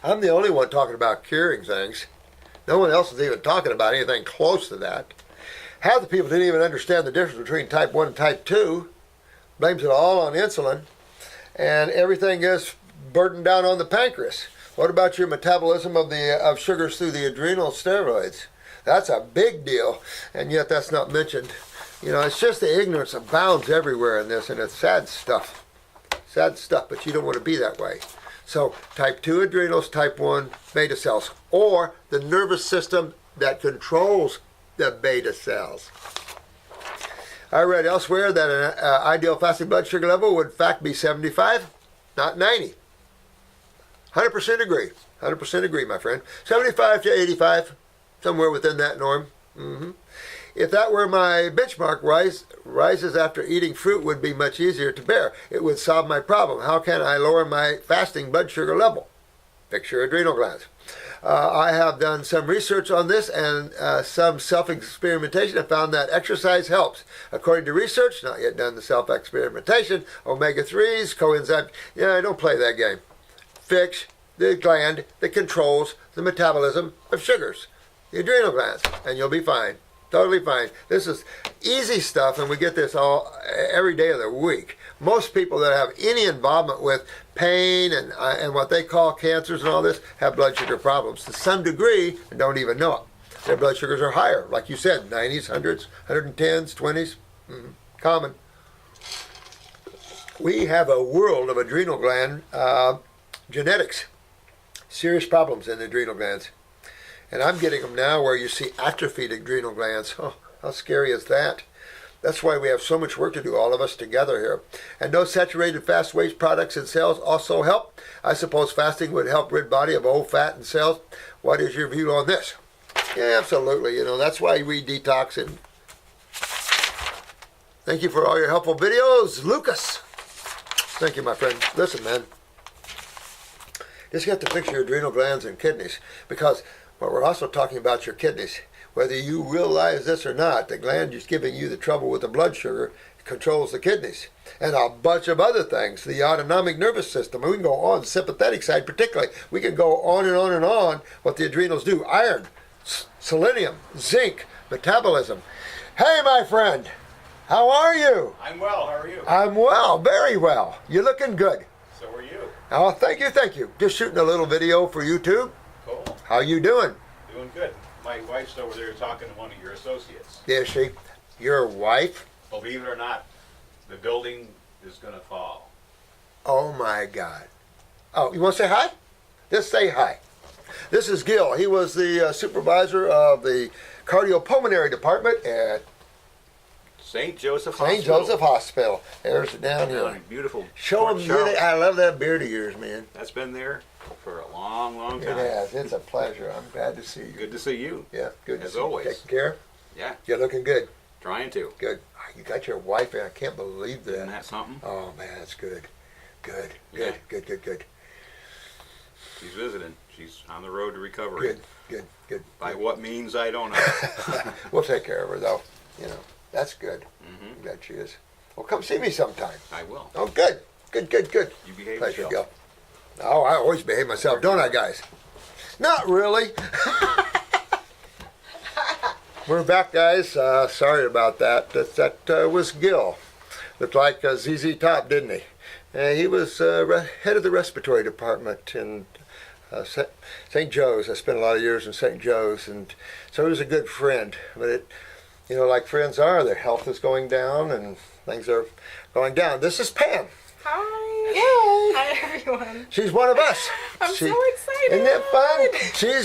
I'm the only one talking about curing things. No one else is even talking about anything close to that. Half the people didn't even understand the difference between type 1 and type 2. Blames it all on insulin. And everything is burdened down on the pancreas. What about your metabolism of sugars through the adrenal steroids? That's a big deal, and yet that's not mentioned. You know, it's just the ignorance abounds everywhere in this, and it's sad stuff. Sad stuff, but you don't want to be that way. So type 2 adrenals, type 1 beta cells, or the nervous system that controls the beta cells. I read elsewhere that an ideal fasting blood sugar level would in fact be 75, not 90. 100% agree. 100% agree, my friend. 75 to 85, somewhere within that norm. If that were my benchmark, rises after eating fruit would be much easier to bear. It would solve my problem. How can I lower my fasting blood sugar level? Fix your adrenal glands. I have done some research on this and some self-experimentation and found that exercise helps. According to research, not yet done the self-experimentation, omega-3s, coenzyme, don't play that game. Fix the gland that controls the metabolism of sugars, the adrenal glands, and you'll be fine. Totally fine. This is easy stuff, and we get this every day of the week. Most people that have any involvement with pain and what they call cancers and all this have blood sugar problems to some degree and don't even know it. Their blood sugars are higher, like you said, 90s, 100s, 110s, 20s, common. We have a world of adrenal gland genetics, serious problems in the adrenal glands. And I'm getting them now where you see atrophied adrenal glands. Oh, how scary is that? That's why we have so much work to do, all of us together here. And those saturated fast waste products and cells also help. I suppose fasting would help rid body of old fat and cells. What is your view on this? Yeah, absolutely. That's why we detox. And thank you for all your helpful videos, Lucas. Thank you, my friend. Listen, man. Just have to fix your adrenal glands and kidneys, because but we're also talking about your kidneys. Whether you realize this or not, the gland is giving you the trouble with the blood sugar controls the kidneys and a bunch of other things. The autonomic nervous system. We can go on the sympathetic side, particularly. We can go on and on and on what the adrenals do. Iron, selenium, zinc, metabolism. Hey, my friend, how are you? I'm well. How are you? I'm well, very well. You're looking good. So are you. Oh, thank you, thank you. Just shooting a little video for YouTube. Cool. How you doing? Doing good. My wife's over there talking to one of your associates. Is she? Your wife? Believe it or not, the building is going to fall. Oh my God. Oh, you want to say hi? Just say hi. This is Gil. He was the supervisor of the cardiopulmonary department at St. Joseph Hospital. St. Joseph Hospital. There's it down here. Beautiful. Show him. I love that beard of yours, man. That's been there for a long, long time. It has. It's a pleasure. I'm glad to see you. Good to see you. Yeah, good to As see always. you. Taking care? Yeah. You're looking good. Trying to. Good. You got your wife in. I can't believe that. Isn't that something? Oh, man, that's good. Good. Yeah. Good. She's visiting. She's on the road to recovery. Good. By what means, I don't know. We'll take care of her, though. That's good. Mm-hmm. I'm glad she is. Well, come see me sometime. I will. Oh, good. You behave Pleasure, yourself. Gil. Oh, I always behave myself, don't I, guys? Not really. We're back, guys. Sorry about that. That was Gil. Looked like ZZ Top, didn't he? He was head of the respiratory department in St. Joe's. I spent a lot of years in St. Joe's, and so he was a good friend. But like friends are, their health is going down and things are going down. This is Pam. Hi. Hi, everyone. She's one of us. I'm so excited. Isn't that fun?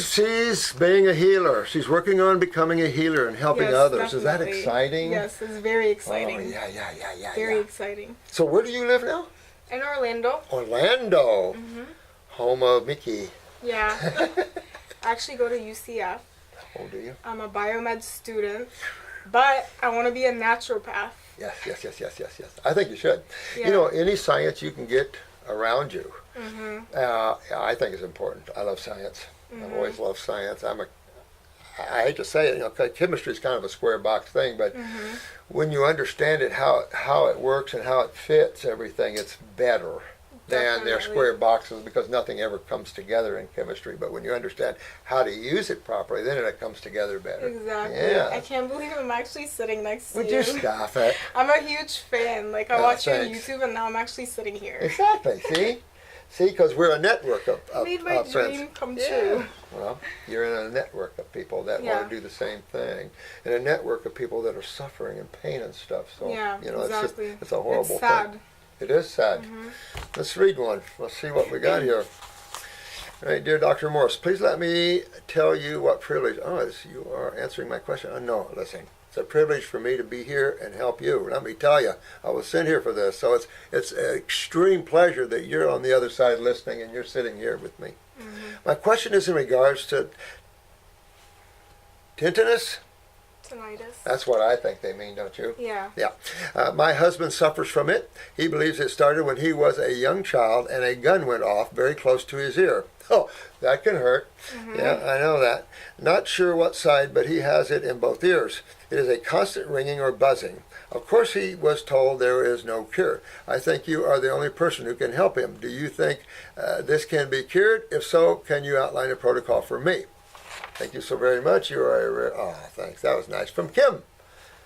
She's being a healer. She's working on becoming a healer and helping Yes, others. Is that definitely. exciting? Yes, it's very exciting. Oh, yeah. Very exciting. So where do you live now? In Orlando. Orlando. Home of Mickey. Yeah. I actually go to UCF. Oh, do you? I'm a biomed student, but I want to be a naturopath. Yes. I think you should. Yeah. Any science you can get around you I think it's important. I love science. I've always loved science. I hate to say it, chemistry is kind of a square box thing, but when you understand it, how it works and how it fits everything, it's better than their Definitely. square boxes, because nothing ever comes together in chemistry. But when you understand how to use it properly, then it comes together better. Exactly. Yeah. I can't believe I'm actually sitting next to Would you. you stop it? I'm a huge fan. Like, I Oh, watch you on thanks. YouTube, and now I'm actually sitting here. Exactly. See, because we're a network of Made my friends. dream come Yeah. true. Well, you're in a network of people that Yeah. want to do the same thing, and a network of people that are suffering and pain and stuff. So, Yeah, exactly. it's a horrible It's sad. thing. It is sad. Let's read one. Let's see what we got here. All right, dear Dr. Morse, please let me tell you what privilege. You are answering my question. Oh, no, listen. It's a privilege for me to be here and help you. Let me tell you, I was sent here for this. So it's an extreme pleasure that you're on the other side listening and you're sitting here with me. My question is in regards to tinnitus. Tinnitus. That's what I think they mean, don't you? Yeah. Yeah. My husband suffers from it. He believes it started when he was a young child and a gun went off very close to his ear. Oh, that can hurt. Yeah, I know that. Not sure what side, but he has it in both ears. It is a constant ringing or buzzing. Of course, he was told there is no cure. I think you are the only person who can help him. Do you think this can be cured? If so, can you outline a protocol for me? Thank you so very much. You are thanks. That was nice. From Kim,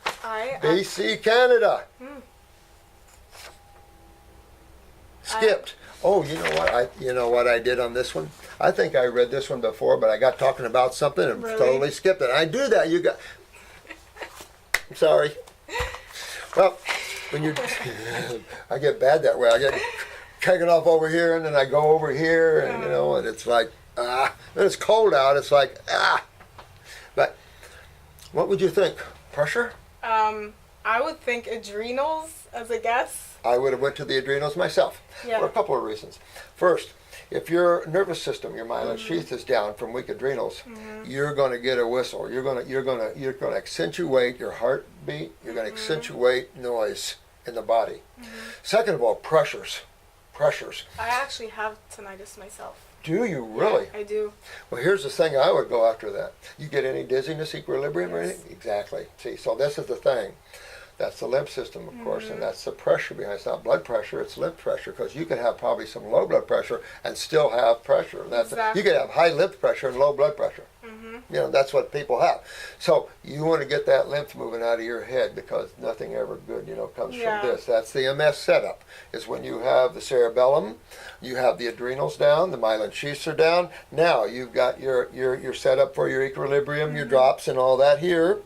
BC, Canada. Skipped. Oh, you know what I did on this one? I think I read this one before, but I got talking about something and Really? totally skipped it. I do that. I'm sorry. Well, when you, I get bad that way. I get kicking off over here, and then I go over here, and and it's like when it's cold out, it's like But what would you think? Pressure? I would think adrenals as a guess. I would have went to the adrenals myself Yeah. for a couple of reasons. First, if your nervous system, your myelin sheath is down from weak adrenals, you're going to get a whistle. You're going to accentuate your heartbeat. You're going to accentuate noise in the body. Second of all, pressures. I actually have tinnitus myself. Do you really? I do. Well, here's the thing. I would go after that. You get any dizziness, equilibrium, or Yes. anything? Exactly. See, so this is the thing. That's the lymph system, of course, and that's the pressure behind. It's not blood pressure; it's lymph pressure. Because you could have probably some low blood pressure and still have pressure. Exactly. You could have high lymph pressure and low blood pressure. That's what people have. So you want to get that lymph moving out of your head, because nothing ever good, comes Yeah. from this. That's the MS setup. Is when you have the cerebellum, you have the adrenals down, the myelin sheaths are down. Now you've got your setup for your equilibrium, your drops, and all that here.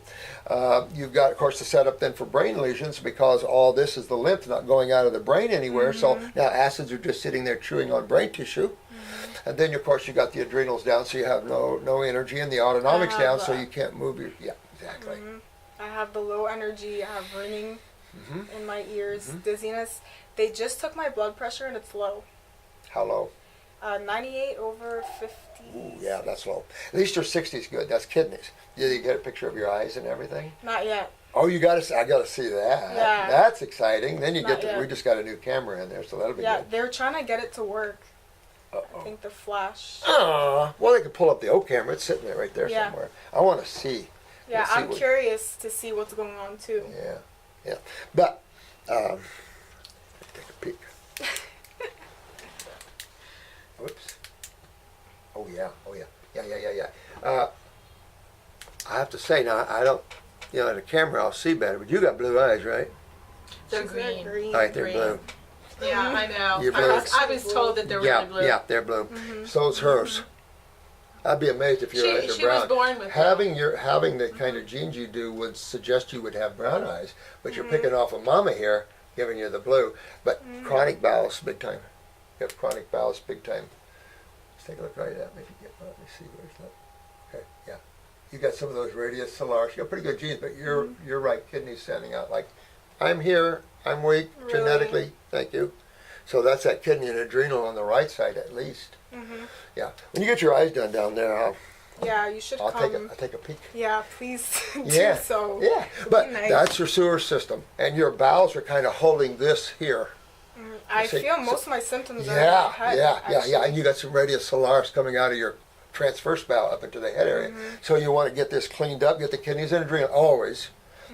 You've got, of course, the setup then for brain lesions, because all this is the lymph not going out of the brain anywhere. So now acids are just sitting there chewing on brain tissue. And then, of course, you got the adrenals down, so you have no energy, and the autonomics have down, so that. you can't move your. Yeah, exactly. I have the low energy. I have ringing in my ears, dizziness. They just took my blood pressure, and it's low. How low? 98 over 50. Ooh, yeah, that's low. At least your 60 is good. That's kidneys. Did you get a picture of your eyes and everything? Not yet. Oh, I got to see that. Yeah. That's exciting. Then you Not get yet. we just got a new camera in there, so that'll be Yeah, good. they're trying to get it to work. I Uh-oh. think the flash. Well, they could pull up the old camera. It's sitting there right there Yeah. somewhere. I want to see. Yeah, Let's see I'm what- curious to see what's going on too. Yeah. But, take a peek. Whoops. Oh, yeah. Yeah. I have to say, now, I don't, in the camera I'll see better, but you got blue eyes, right? They're She's green. green. Right, they're Green. blue. Yeah, I know. You're I blue. was told that they're Yeah, really blue. yeah, they're blue. So's hers. I'd be amazed if your eyes are She brown. was born with having the kind of genes you do would suggest you would have brown eyes, but you're picking off of mama here, giving you the blue. But chronic bowels, big time. You have chronic bowels, big time. Let's take a look right at me. Let me see where's that. Okay, yeah. You got some of those radius solaris. You got pretty good genes, but you're right. Kidneys standing out. Like, I'm here. I'm weak Really? genetically. Thank you. So that's that kidney and adrenal on the right side at least. Yeah. When you get your eyes done down there, Yeah, you should I'll come. take a peek. Yeah, please Yeah. do so. Yeah. It'd But be nice. that's your sewer system, and your bowels are kind of holding this here. I See, feel so- most of my symptoms are in my Yeah, head. yeah. actually. And you got some radius solaris coming out of your transverse bowel up into the head area. So you want to get this cleaned up, get the kidneys and adrenal, always.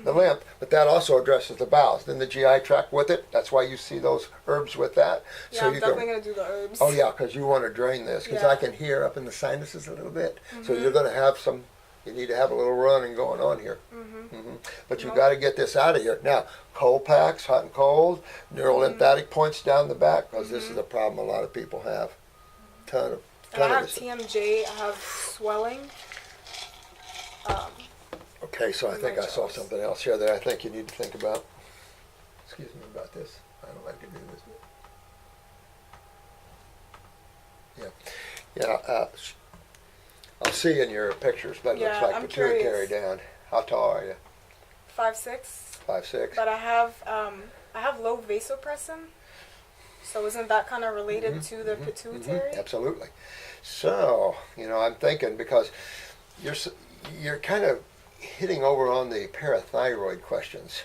The lymph, but that also addresses the bowels. Then the GI tract with it. That's why you see those herbs with that. Yeah, so I'm you definitely gonna do the herbs. Oh yeah, because you want to drain this. Because Yeah. I can hear up in the sinuses a little bit. So you're going to have some. You need to have a little running going on here. But you Nope. got to get this out of here now. Cold packs, hot and cold, neurolymphatic points down the back, because this is a problem a lot of people have. Ton of And I have this. TMJ. I have swelling. Okay, so I in think my I saw jaws. something else here that I think you need to think about. Excuse me about this. I don't like to do this. Yeah, I'll see in your pictures, but it Yeah, looks like I'm pituitary curious. down. How tall are you? 5'6". 5'6"? But I have low vasopressin. So isn't that kind of related to the pituitary? Absolutely. So, I'm thinking because you're kind of hitting over on the parathyroid questions.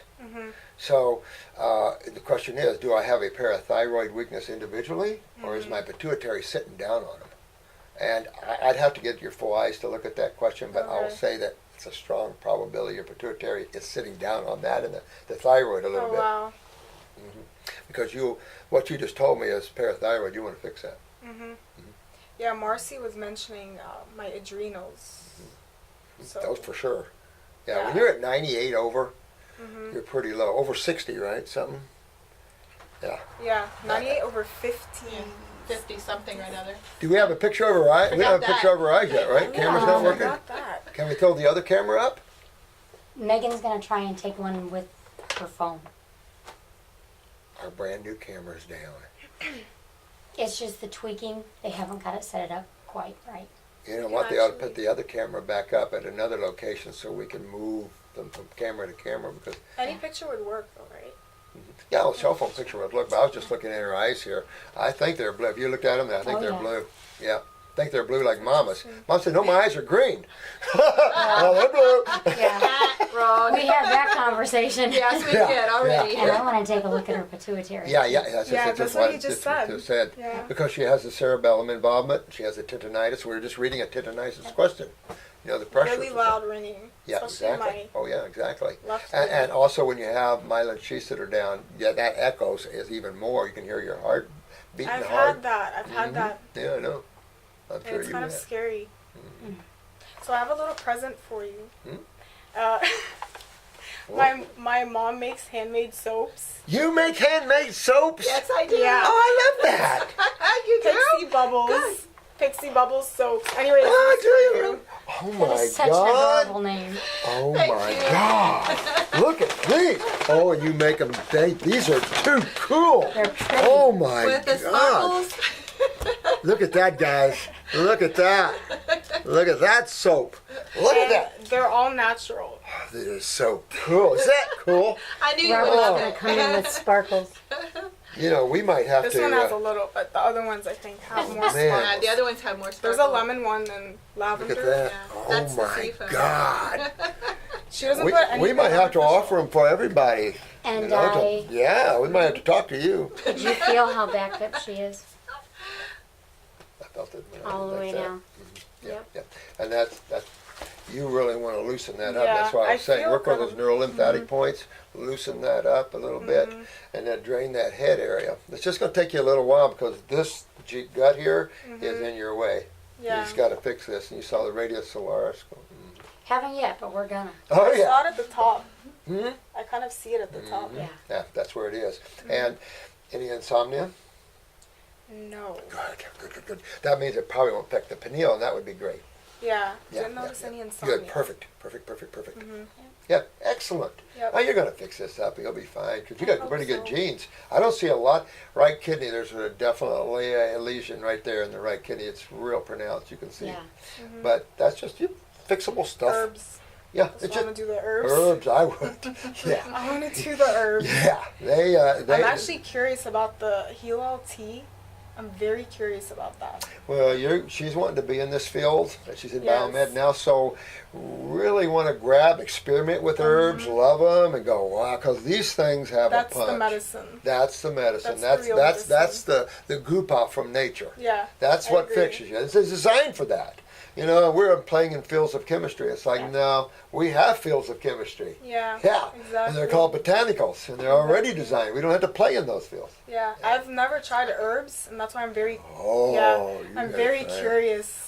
So the question is, do I have a parathyroid weakness individually, or is my pituitary sitting down on them? And I'd have to get your full eyes to look at that question, but I'll Okay. say that it's a strong probability your pituitary is sitting down on that and the thyroid a little Oh bit. wow. Because what you just told me is parathyroid, you want to fix that. Yeah, Marcy was mentioning my adrenals. So Those for sure. Yeah, when Yeah. you're at 98 over, you're pretty low. Over 60, right? Something? Yeah. yeah, 98 over 15. 50 something or another. Do we have a picture of her eyes? We don't have a Forgot picture of her eyes yet, right? Yeah. Camera's Oh, not I working? forgot that. Can we throw the other camera up? Megan's gonna try and take one with her phone. Our brand new camera's down. It's just the tweaking. They haven't got it set it up quite right. You know Yeah, what? They ought to actually- put the other camera back up at another location so we can move them from camera to camera because, Any picture would work though, right? yeah, a cell phone picture would look, but I was just looking at her eyes here. I think they're blue. If you looked at them, I think Oh, they're yeah. blue. Yeah. I think they're blue like Mama's. Mom said, no, my eyes are green. Oh, they're blue. Yeah, Wrong. we had that conversation. Yes, we Yeah, did already. And I want to take a look at her pituitary. Yeah, Yeah, that's what he just said. Yeah. Because she has the cerebellum involvement, she has the tendonitis. We were just reading a tendonitis question. The pressure. Really loud ringing. Yeah, especially exactly. Oh, yeah, exactly. my left And ear. also when you have myelin sheaths that are down, yeah, that echoes is even more. You can hear your heart beating I've hard. had that. I've had that. Yeah, I know. I'm And sure it's you kind of have. scary. So I have a little present for you. Hmm? Uh, Well, my mom makes handmade soaps. you make handmade soaps? Yes, I do. Yeah. Oh, I love that. You Pixie do? Bubbles. Good. Pixie Bubbles soaps. Anyways, Oh, this do you? is for Oh, That my is such an God. adorable name. Oh Thank my you. God! Look at these. Oh, and you make them. These are too cool. They're pretty. Oh my With the God! sparkles. Look at that, guys. Look at that. Look at that soap. Look at And that. they're all natural. This is so cool. Is that cool? I knew you would Robert's love gonna it. come in with sparkles. We might have This to. one has a little, but the other ones I think have more man. Yeah, sparkles. the other ones have more There's sparkle. a lemon one and Look lavender. at that. Yeah, Oh that's the my seafood. God. She doesn't We put anything might have to artificial. offer them for everybody. And Yeah, we might have to talk to you. did you feel how backed up she is? I felt it. All the like way that. down. Yeah, yeah. And that's you really want to loosen that up. Yeah, That's why I I was saying feel work on for those them. neurolymphatic points, loosen that up a little bit, and then drain that head area. It's just going to take you a little while because this gut here is in your way. Yeah. You just got to fix this. And you saw the radius solaris. Haven't yet, but we're gonna. Oh I saw yeah. it at the top. Hmm? I kind of see it at the top. Yeah. Yeah, that's where it is. And any insomnia? No. Good. That means it probably won't affect the pineal, and that would be great. Yeah. Yeah, Didn't yeah, notice yeah. any insomnia. Good, perfect. Yeah, excellent. Yep. Oh, you're going to fix this up. You'll be fine because you I got hope pretty good so. genes. I don't see a lot. Right kidney, there's definitely a lesion right there in the right kidney. It's real pronounced. You can see. Yeah. But that's just fixable stuff. Herbs. Yeah, Just it's want just to do the herbs. herbs. I would. Yeah, I want to do the herbs. yeah. They. I'm actually curious about the Heal tea. I'm very curious about that. Well, she's wanting to be in this field. She's in Yes. biomed now, so really want to experiment with herbs, love them, and go, wow, because these things have That's a punch. the medicine. That's the medicine. That's the real That's the goop out from nature. Yeah. That's I what agree. fixes you. It's designed for that. You know, we're playing in fields of chemistry. It's like, no, we have fields of chemistry. Yeah. Yeah, Exactly. and they're called botanicals, and they're already designed. We don't have to play in those fields. Yeah. I've never tried herbs, and that's why I'm very. Oh, Yeah. you I'm gotta very try it. curious.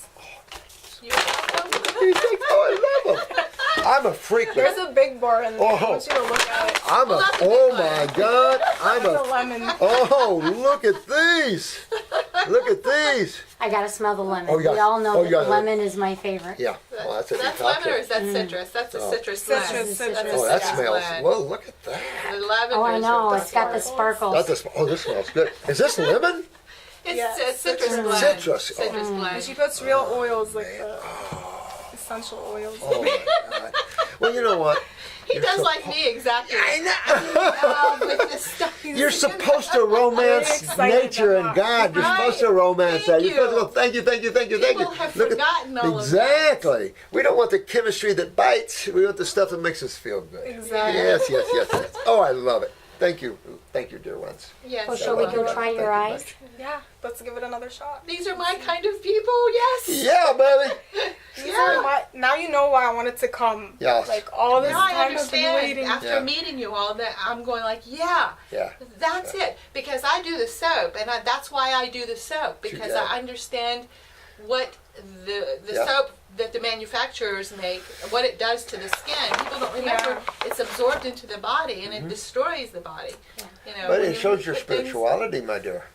You're welcome. You think, oh, I love them. I'm a freak. There's a big bar in there. I Oh. want you to look at it. I'm a. not the Oh big my one. God! I'm It's a a. lemon. Oh, look at these! Look at these! I gotta smell the lemon. Oh, yeah. We all know Oh, that yeah. lemon is my favorite. Yeah. Well, that's a That's decoction. lemon or is that citrus? That's a Oh. citrus Citrus, blend. citrus. That's a Oh, that citrus smells. blend. Well, look at that. The lavender Oh, I know. is It's got the sparkles. This smells good. Is this lemon? It's Yeah, a citrus citrus. blend. Citrus. Oh. Citrus And blend. she puts real oils like the essential oils. Oh my God. Well, you know what? He You're does so- like me exactly. I know. With this stuff. You're supposed to romance excited nature and about- God. You're Right. supposed to romance that. Thank You're supposed to you. go, thank you, thank you, thank you, thank you. People have Look at- forgotten all of that. Exactly. We don't want the chemistry that bites. We want the stuff that makes us feel good. Exactly. Yes, yes, yes, yes. Oh, I love it. Thank you. Thank you, dear ones. Yes. Oh, shall we go try Thank your you eyes? much. Yeah. Let's give it another shot. These are my kind of people. Yes. Yeah, baby. These are my, now you know why I wanted to come. Yes. Like all this Now I time I've been understand. waiting. After Yeah. meeting you all, that I'm going like, yeah, Yeah. that's it. Because I do the soap, and that's why I do the soap, because Yeah. I understand what the Yeah. soap that the manufacturers make, what it does to the skin. People don't remember it's absorbed into the body and it destroys the body. You know, Mm-hmm. But when it you shows your put things- spirituality, my dear.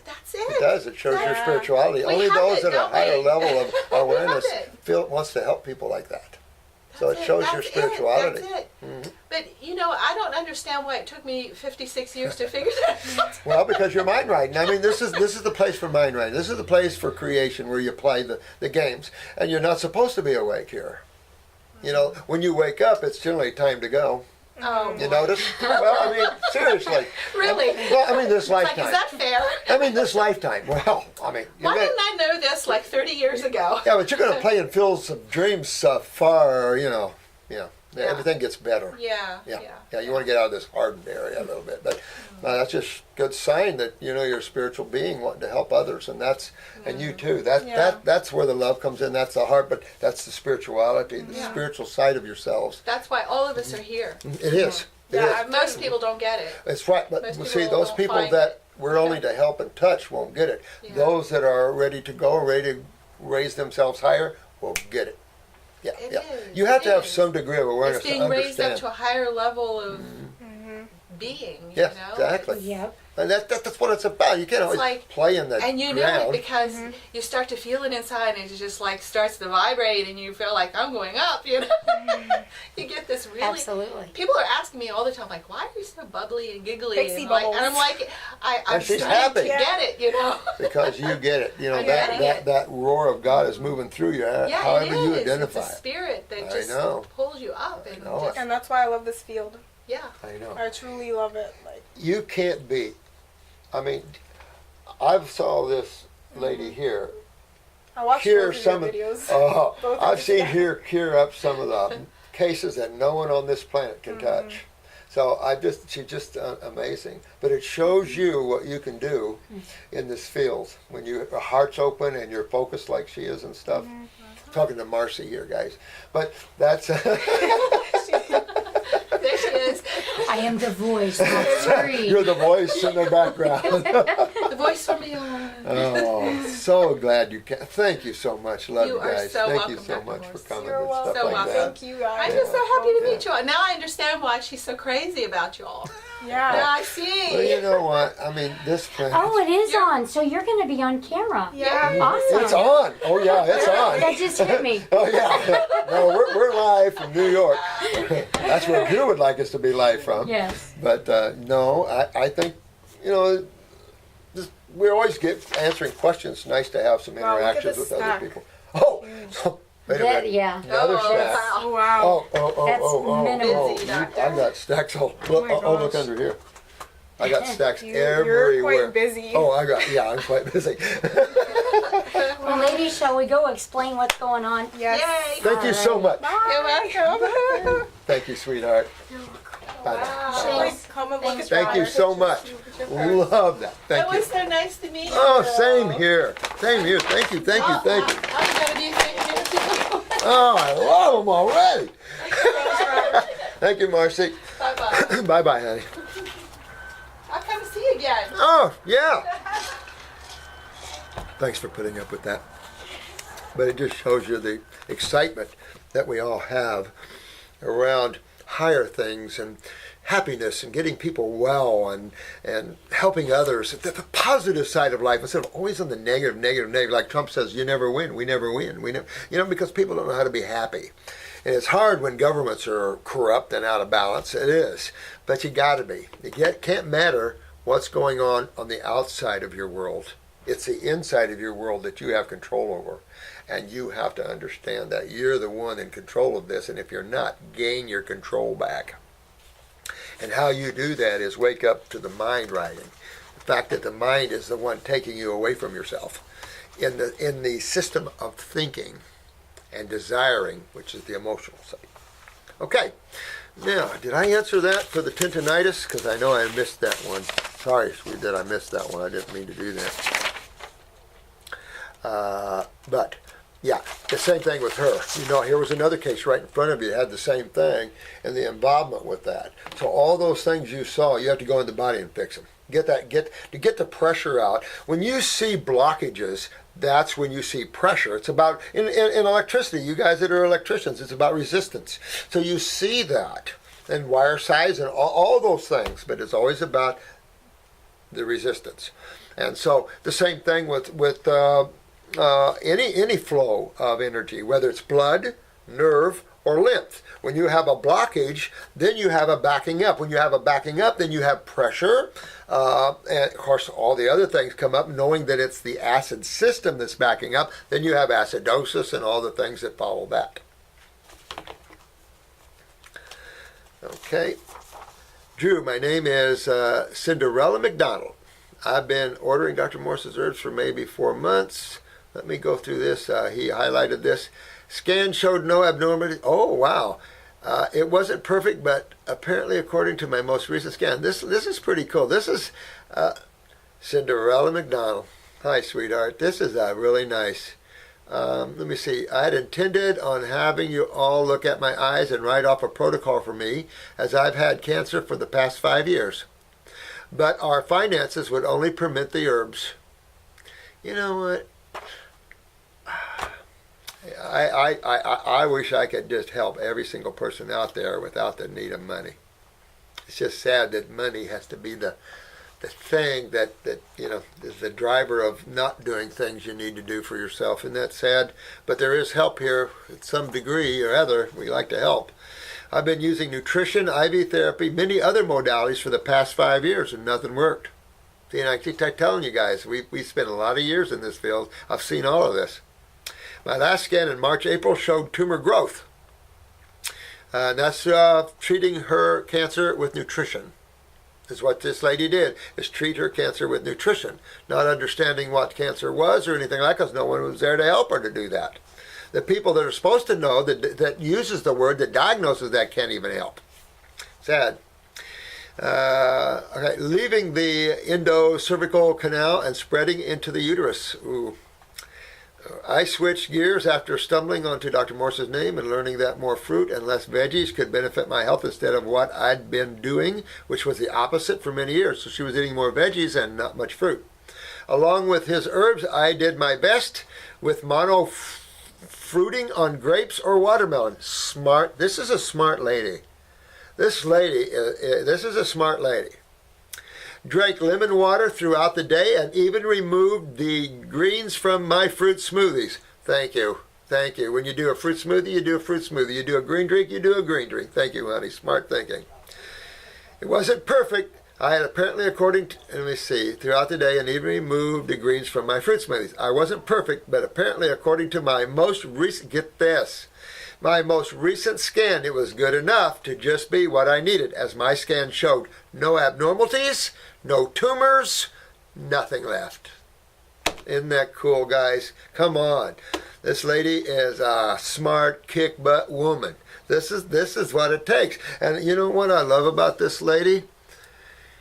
That's It it. does. It shows your Yeah. spirituality. We Only have those it, at a don't higher we? level of awareness it. wants to help people like that. So That's it shows your that's spirituality. That's it. But you know, I don't understand why it took me 56 years to figure that out. Well, because you're mind writing. I mean, this is the place for mind writing. This is the place for creation where you play the games, and you're not supposed to be awake here. You know, when you wake up, it's generally time to go. Oh, You boy. notice? Well, I mean, seriously. Really? Well, I mean, this It's like, lifetime. is that fair? I mean, this lifetime. Well, I mean, you're Why gonna, didn't I know this like 30 years ago? yeah, but you're going to play in fields of dreams far. Yeah. Everything gets better. Yeah, Yeah, yeah. yeah. You want to get out of this hardened area a little bit, but that's just good sign that you're a spiritual being wanting to help others, and and you too. That's where the love comes in. That's the heart, but that's the spirituality, the Yeah. spiritual side of yourselves. That's why all of us are here. It is. It Yeah, is. Most people don't get it. It's right, but Most see, people those don't people find that we're only to help and touch won't get it. Yeah. Those that are ready to go, ready to raise themselves higher, will get it. Yeah, It yeah. is, You have it to have is. some degree of awareness It's to being raised up understand. to a higher level of being. Yes, you know? exactly. Yep. And that's what it's about. You can't always like- play in the And you know ground. it because you start to feel it inside, and it just like starts to vibrate, and you feel like I'm going up. You know, you get this really. Absolutely. People are asking me all the time, like, "Why are you so bubbly and giggly?" Pixie and, like, bubbles. and I'm like, I'm And she's starting to happy. get it. You know. Because you get it. You know, I'm that, getting that, it. that roar of God is moving through you, Yeah, however it you is. identify It's a it. spirit that I just know. pulls you up, and know just, it. And that's why I love this field. yeah. I know. I truly love it. Like You can't beat. I mean, I've saw this lady here. I watch Cure both some of of. your videos. Oh, Both of I've you seen together. her cure up some of the cases that no one on this planet can touch. So she's just amazing. But it shows you what you can do in this field when your heart's open and you're focused like she is and stuff. Talking to Marcy here, guys. But that's There she is, I am the voice, not three. you're the voice in the background. the voice from beyond. Oh, so glad you can. Thank you so much. Love You you are guys. so Thank you welcome, so Dr. much for Morse. coming You're and welcome. stuff So like welcome. that. Thank you guys. I'm just so happy to Yeah. meet you all. Now I understand why she's so crazy about you all. Yeah. Now I see. Well, you know what? I mean, this planet. Oh, it is You're- on. So you're going to be on camera. Yeah. Awesome. It's on. Oh yeah, it's on. That just hit me. Oh yeah. No, we're live from New York. That's where Drew would like us to be live from. Yes. But no, I think we always get answering questions. Nice to have some Wow, look at interactions this with snack. other people. Oh, wait a That, minute. yeah. Another Oh, snack. wow. Oh wow. Oh, That's minimal. Busy, doctor. I got stacks. Oh, Oh my look gosh. under here. I got stacks You're everywhere. quite busy. Oh, I'm quite busy. Well, ladies, shall we go explain what's going on? Yes. Yay! Thank you so much. You're welcome. Thank you, sweetheart. Bye. Thanks. Come and look at Thank the you so much. Love that. Thank That you. was so nice to meet you. Oh, same here. Same here. Thank you. Thank you. Thank you. I'm gonna be here too. Oh, I love them already. Thank you, Marcy. Bye bye. Bye bye, honey. I'll come see you again. Oh, yeah. Thanks for putting up with that. But it just shows you the excitement that we all have around higher things and happiness and getting people well and helping others. The positive side of life instead of always on the negative. Like Trump says, you never win. We never win. Because people don't know how to be happy. And it's hard when governments are corrupt and out of balance. It is. But you got to be. It can't matter what's going on the outside of your world. It's the inside of your world that you have control over. And you have to understand that you're the one in control of this. And if you're not, gain your control back. And how you do that is wake up to the mind writing. The fact that the mind is the one taking you away from yourself. In the system of thinking and desiring, which is the emotional side. Okay. Now, did I answer that for the tendinitis? Because I know I missed that one. Sorry, sweet, that I missed that one. I didn't mean to do that. But, yeah, the same thing with her. Here was another case right in front of you that had the same thing and the involvement with that. So all those things you saw, you have to go in the body and fix them. Get the pressure out. When you see blockages, that's when you see pressure. It's about, in electricity, you guys that are electricians, it's about resistance. So you see that, and wire size and all those things, but it's always about the resistance. And so the same thing with any flow of energy, whether it's blood, nerve, or lymph. When you have a blockage, then you have a backing up. When you have a backing up, then you have pressure. And of course, all the other things come up, knowing that it's the acid system that's backing up. Then you have acidosis and all the things that follow that. Okay. Drew, my name is Cinderella McDonald. I've been ordering Dr. Morse's herbs for maybe 4 months. Let me go through this. He highlighted this. Scan showed no abnormality. Oh, wow. It wasn't perfect, but apparently according to my most recent scan, this is pretty cool. This is Cinderella McDonald. Hi, sweetheart. This is really nice. Let me see. I had intended on having you all look at my eyes and write off a protocol for me, as I've had cancer for the past 5 years. But our finances would only permit the herbs. You know what? I wish I could just help every single person out there without the need of money. It's just sad that money has to be the thing that is the driver of not doing things you need to do for yourself. And that's sad, but there is help here at some degree or other. We like to help. I've been using nutrition, IV therapy, many other modalities for the past 5 years, and nothing worked. See, and I keep telling you guys, we spent a lot of years in this field. I've seen all of this. My last scan in March, April showed tumor growth. And that's treating her cancer with nutrition. Is what this lady did, is treat her cancer with nutrition. Not understanding what cancer was or anything like that, because no one was there to help her to do that. The people that are supposed to know, that uses the word, that diagnoses that, can't even help. Sad. Okay, leaving the endocervical canal and spreading into the uterus. Ooh. I switched gears after stumbling onto Dr. Morse's name and learning that more fruit and less veggies could benefit my health instead of what I'd been doing, which was the opposite for many years. So she was eating more veggies and not much fruit. Along with his herbs, I did my best with mono fruiting on grapes or watermelon. Smart. This is a smart lady. This is a smart lady. Drank lemon water throughout the day and even removed the greens from my fruit smoothies. Thank you. Thank you. When you do a fruit smoothie, you do a fruit smoothie. You do a green drink, you do a green drink. Thank you, honey. Smart thinking. It wasn't perfect, I had apparently, according to, let me see, throughout the day and even removed the greens from my fruit smoothies. I wasn't perfect, but apparently, according to my most recent, get this, my most recent scan, it was good enough to just be what I needed, as my scan showed no abnormalities, no tumors, nothing left. Isn't that cool, guys? Come on. This lady is a smart, kick-butt woman. This is what it takes. And you know what I love about this lady?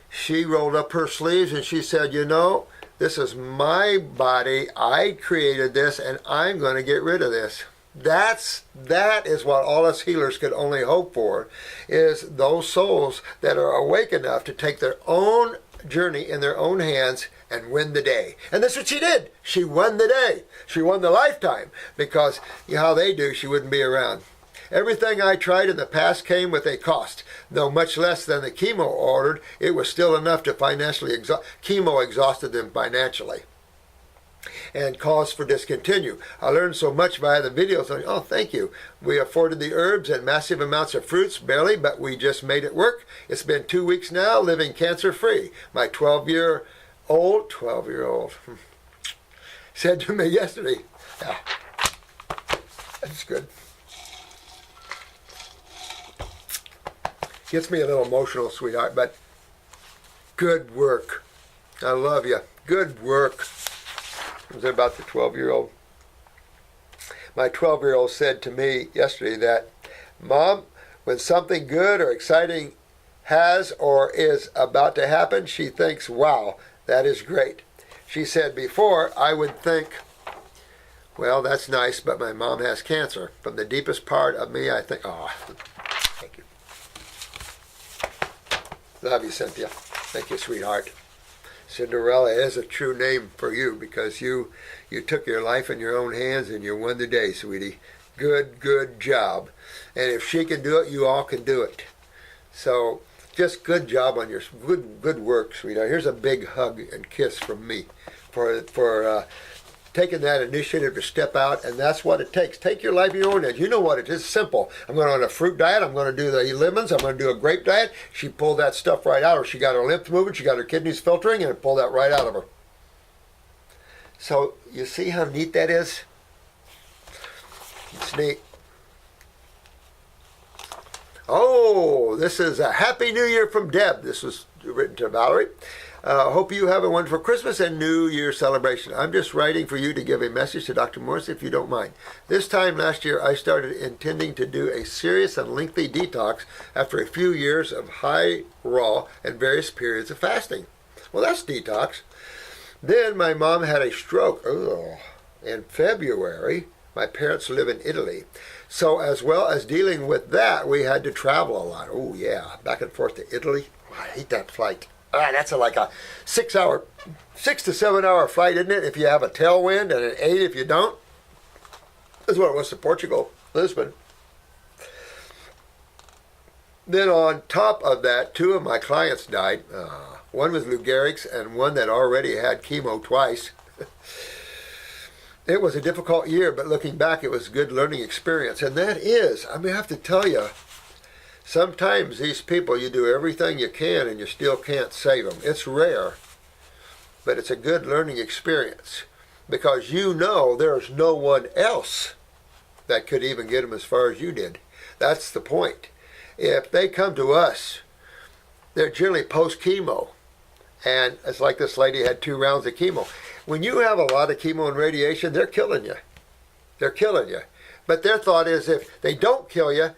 She rolled up her sleeves and she said, you know, this is my body. I created this and I'm going to get rid of this. That is what all us healers could only hope for, is those souls that are awake enough to take their own journey in their own hands and win the day. And that's what she did. She won the day. She won the lifetime, because you know how they do, she wouldn't be around. Everything I tried in the past came with a cost. Though much less than the chemo ordered, it was still enough to financially chemo exhausted them financially and cause for discontinue. I learned so much via the videos. Oh, thank you. We afforded the herbs and massive amounts of fruits, barely, but we just made it work. It's been 2 weeks now, living cancer-free. My 12-year-old said to me yesterday, yeah, that's good. Gets me a little emotional, sweetheart, but good work. I love you. Good work. Was it about the 12-year-old? My 12-year-old said to me yesterday that, Mom, when something good or exciting has or is about to happen, she thinks, wow, that is great. She said, before, I would think, well, that's nice, but my mom has cancer. From the deepest part of me, I think, oh, thank you. Love you, Cynthia. Thank you, sweetheart. Cinderella is a true name for you, because you took your life in your own hands and you won the day, sweetie. Good job. And if she can do it, you all can do it. So just good job on your good work, sweetheart. Here's a big hug and kiss from me for taking that initiative to step out, and that's what it takes. Take your life in your own hands. You know what it is. It's simple. I'm going on a fruit diet. I'm going to do the lemons. I'm going to do a grape diet. She pulled that stuff right out of her. She got her lymph moving. She got her kidneys filtering, and it pulled that right out of her. So you see how neat that is? It's neat. Oh, this is a Happy New Year from Deb. This was written to Valerie. Hope you have a wonderful Christmas and New Year celebration. I'm just writing for you to give a message to Dr. Morris, if you don't mind. This time last year, I started intending to do a serious and lengthy detox after a few years of high raw and various periods of fasting. Well, that's detox. Then my mom had a stroke in February. My parents live in Italy. So as well as dealing with that, we had to travel a lot. Oh, yeah, back and forth to Italy. I hate that flight. That's like a 6 to 7 hour flight, isn't it? If you have a tailwind, and an 8 if you don't. That's what it was to Portugal, Lisbon. Then on top of that, 2 of my clients died. One was Lou Gehrig's and one that already had chemo twice. It was a difficult year, but looking back, it was a good learning experience. And that is, I have to tell you, sometimes these people, you do everything you can and you still can't save them. It's rare, but it's a good learning experience, because you know there's no one else that could even get them as far as you did. That's the point. If they come to us, they're generally post-chemo, and it's like this lady had 2 rounds of chemo. When you have a lot of chemo and radiation, they're killing you. They're killing you. But their thought is, if they don't kill you,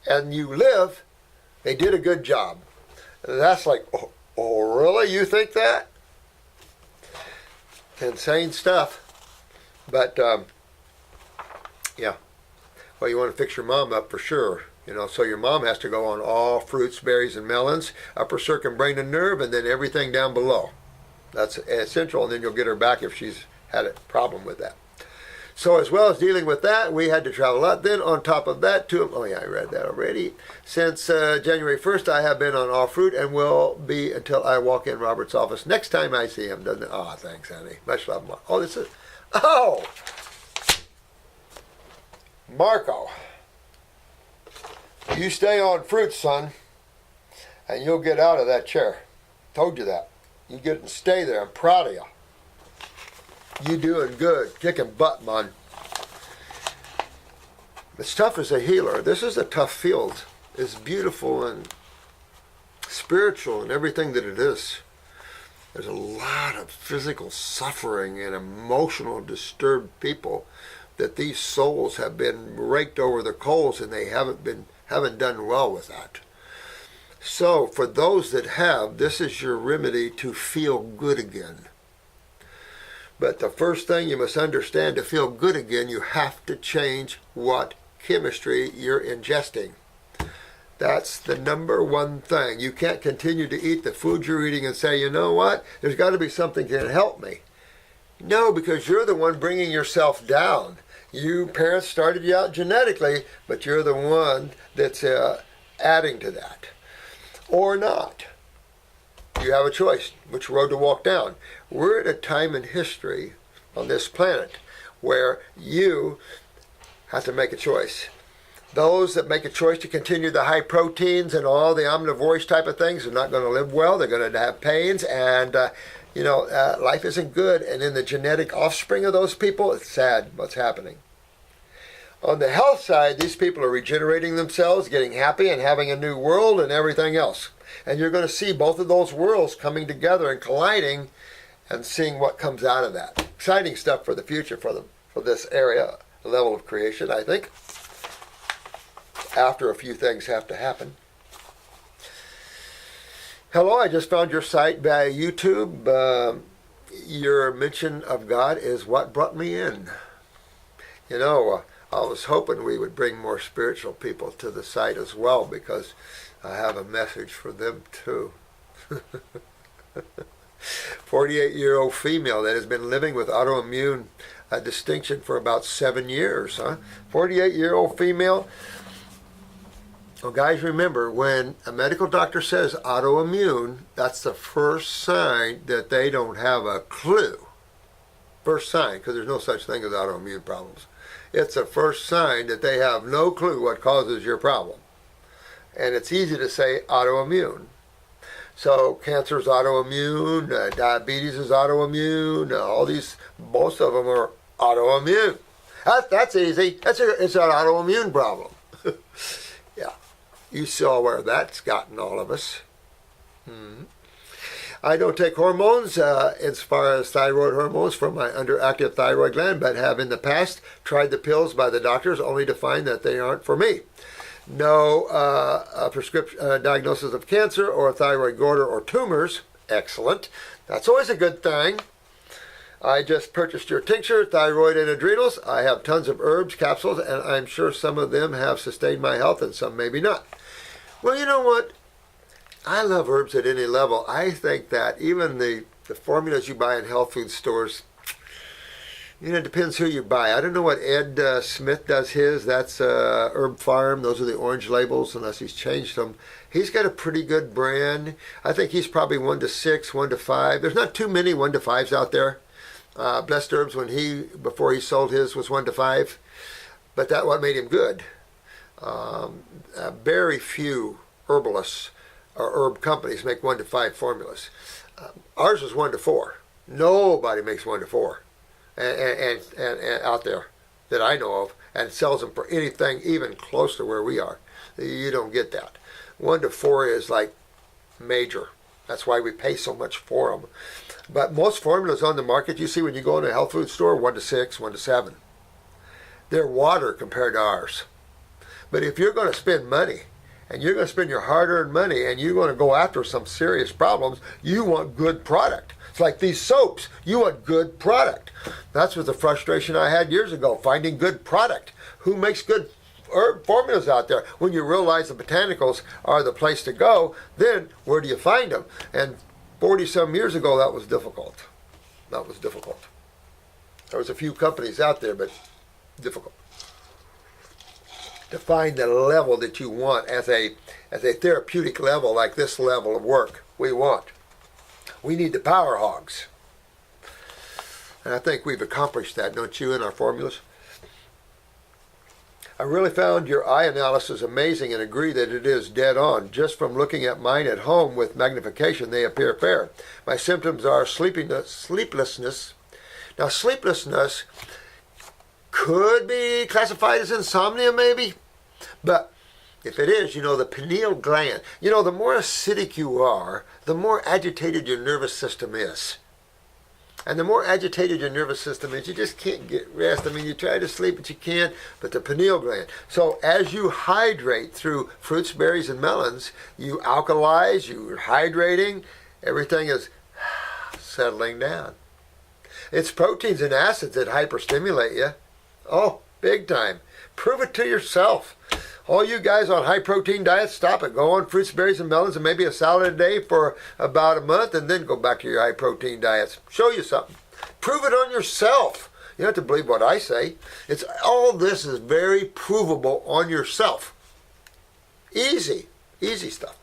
and you live, they did a good job. And that's like, oh, really? You think that? Insane stuff. But, yeah. Well, you want to fix your mom up for sure. You know, so your mom has to go on all fruits, berries, and melons, upper circumbrain and nerve, and then everything down below. That's essential, and then you'll get her back if she's had a problem with that. So as well as dealing with that, we had to travel a lot. Then on top of that, I read that already. Since January 1st, I have been on all fruit and will be until I walk in Robert's office next time I see him. Doesn't it? Oh, thanks, honey. Much love, Mark. Oh, this is, Marco. You stay on fruit, son, and you'll get out of that chair. Told you that. You get and stay there. I'm proud of you. You doing good. Kicking butt, man. It's tough as a healer. This is a tough field. It's beautiful and spiritual and everything that it is. There's a lot of physical suffering and emotional disturbed people that these souls have been raked over the coals, and they haven't done well with that. So for those that have, this is your remedy to feel good again. But the first thing you must understand, to feel good again, you have to change what chemistry you're ingesting. That's the number one thing. You can't continue to eat the food you're eating and say, you know what, there's got to be something that can help me. No, because you're the one bringing yourself down. You parents started you out genetically, but you're the one that's adding to that. Or not. You have a choice which road to walk down. We're at a time in history on this planet where you have to make a choice. Those that make a choice to continue the high proteins and all the omnivorish type of things are not going to live well. They're going to have pains, and life isn't good. And in the genetic offspring of those people, it's sad what's happening. On the health side, these people are regenerating themselves, getting happy, and having a new world and everything else. And you're going to see both of those worlds coming together and colliding, and seeing what comes out of that. Exciting stuff for the future for this area, level of creation, I think. After a few things have to happen. Hello, I just found your site via YouTube. Your mention of God is what brought me in. You know, I was hoping we would bring more spiritual people to the site as well, because I have a message for them too. 48-year-old female that has been living with autoimmune distinction for about 7 years. 48-year-old female. Well, guys, remember, when a medical doctor says autoimmune, that's the first sign that they don't have a clue. First sign, because there's no such thing as autoimmune problems. It's the first sign that they have no clue what causes your problem. And it's easy to say autoimmune. So cancer is autoimmune, diabetes is autoimmune, all these, most of them are autoimmune. That's easy. It's an autoimmune problem. Yeah. You saw where that's gotten all of us. I don't take hormones as far as thyroid hormones from my underactive thyroid gland, but have in the past tried the pills by the doctors only to find that they aren't for me. No prescription diagnosis of cancer or thyroid goiter or tumors. Excellent. That's always a good thing. I just purchased your tincture, thyroid and adrenals. I have tons of herbs, capsules, and I'm sure some of them have sustained my health and some maybe not. Well, you know what? I love herbs at any level. I think that even the formulas you buy in health food stores, it depends who you buy. I don't know what Ed Smith does his. That's Herb Farm. Those are the orange labels, unless he's changed them. He's got a pretty good brand. I think he's probably 1 to 6, 1 to 5. There's not too many 1 to 5s out there. Blessed Herbs, before he sold his, was 1 to 5. But that what made him good. Very few herbalists or herb companies make 1 to 5 formulas. Ours is 1 to 4. Nobody makes 1 to 4. And out there that I know of, and sells them for anything even close to where we are. You don't get that. 1 to 4 is like major. That's why we pay so much for them. But most formulas on the market, you see when you go in a health food store, 1 to 6, 1 to 7. They're water compared to ours. But if you're going to spend money, and you're going to spend your hard-earned money, and you're going to go after some serious problems, you want good product. It's like these soaps. You want good product. That's what the frustration I had years ago, finding good product. Who makes good herb formulas out there? When you realize the botanicals are the place to go, then where do you find them? And 40-some years ago, that was difficult. That was difficult. There was a few companies out there, but difficult. To find the level that you want as a therapeutic level, like this level of work we want. We need the power hogs. And I think we've accomplished that, don't you, in our formulas? I really found your eye analysis amazing and agree that it is dead on. Just from looking at mine at home with magnification, they appear fair. My symptoms are sleeplessness. Now, sleeplessness could be classified as insomnia, maybe, but if it is, the pineal gland, the more acidic you are, the more agitated your nervous system is. And the more agitated your nervous system is, you just can't get rest. I mean, you try to sleep, but you can't. But the pineal gland. So as you hydrate through fruits, berries, and melons, you alkalize, you're hydrating, everything is settling down. It's proteins and acids that hyperstimulate you. Oh, big time. Prove it to yourself. All you guys on high protein diets, stop it. Go on fruits, berries, and melons and maybe a salad a day for about a month and then go back to your high protein diets. Show you something. Prove it on yourself. You don't have to believe what I say. All this is very provable on yourself. Easy stuff.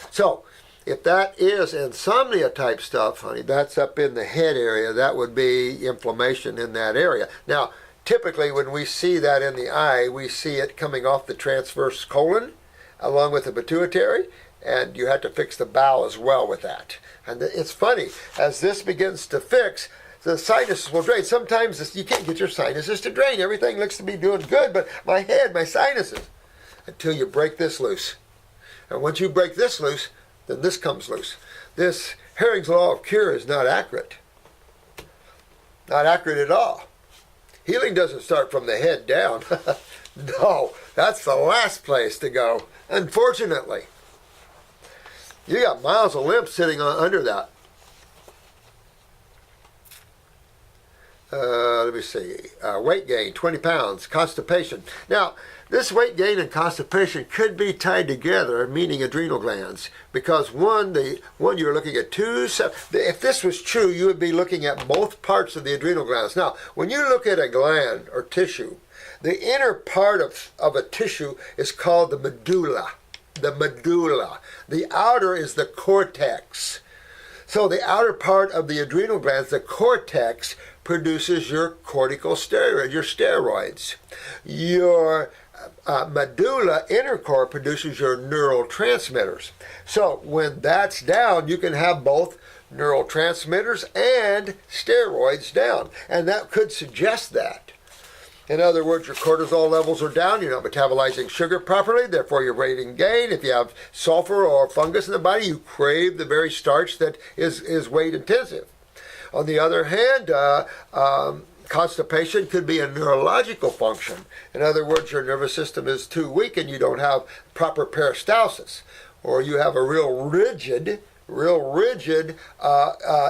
So, if that is insomnia type stuff, honey, that's up in the head area. That would be inflammation in that area. Now, typically, when we see that in the eye, we see it coming off the transverse colon along with the pituitary, and you have to fix the bowel as well with that. And it's funny, as this begins to fix, the sinuses will drain. Sometimes you can't get your sinuses to drain. Everything looks to be doing good, but my head, my sinuses, until you break this loose. And once you break this loose, then this comes loose. This Hering's law of cure is not accurate. Not accurate at all. Healing doesn't start from the head down. No, that's the last place to go, unfortunately. You got miles of lymph sitting under that. Let me see. Weight gain, 20 pounds. Constipation. Now, this weight gain and constipation could be tied together, meaning adrenal glands, because one you're looking at if this was true, you would be looking at both parts of the adrenal glands. Now, when you look at a gland or tissue, the inner part of a tissue is called the medulla. The medulla. The outer is the cortex. So the outer part of the adrenal glands, the cortex, produces your corticosteroid, your steroids. Your medulla, inner core, produces your neurotransmitters. So when that's down, you can have both neurotransmitters and steroids down. And that could suggest that. In other words, your cortisol levels are down, you're not metabolizing sugar properly, therefore your weight gain. If you have sulfur or fungus in the body, you crave the very starch that is weight intensive. On the other hand, constipation could be a neurological function. In other words, your nervous system is too weak and you don't have proper peristalsis. Or you have a real rigid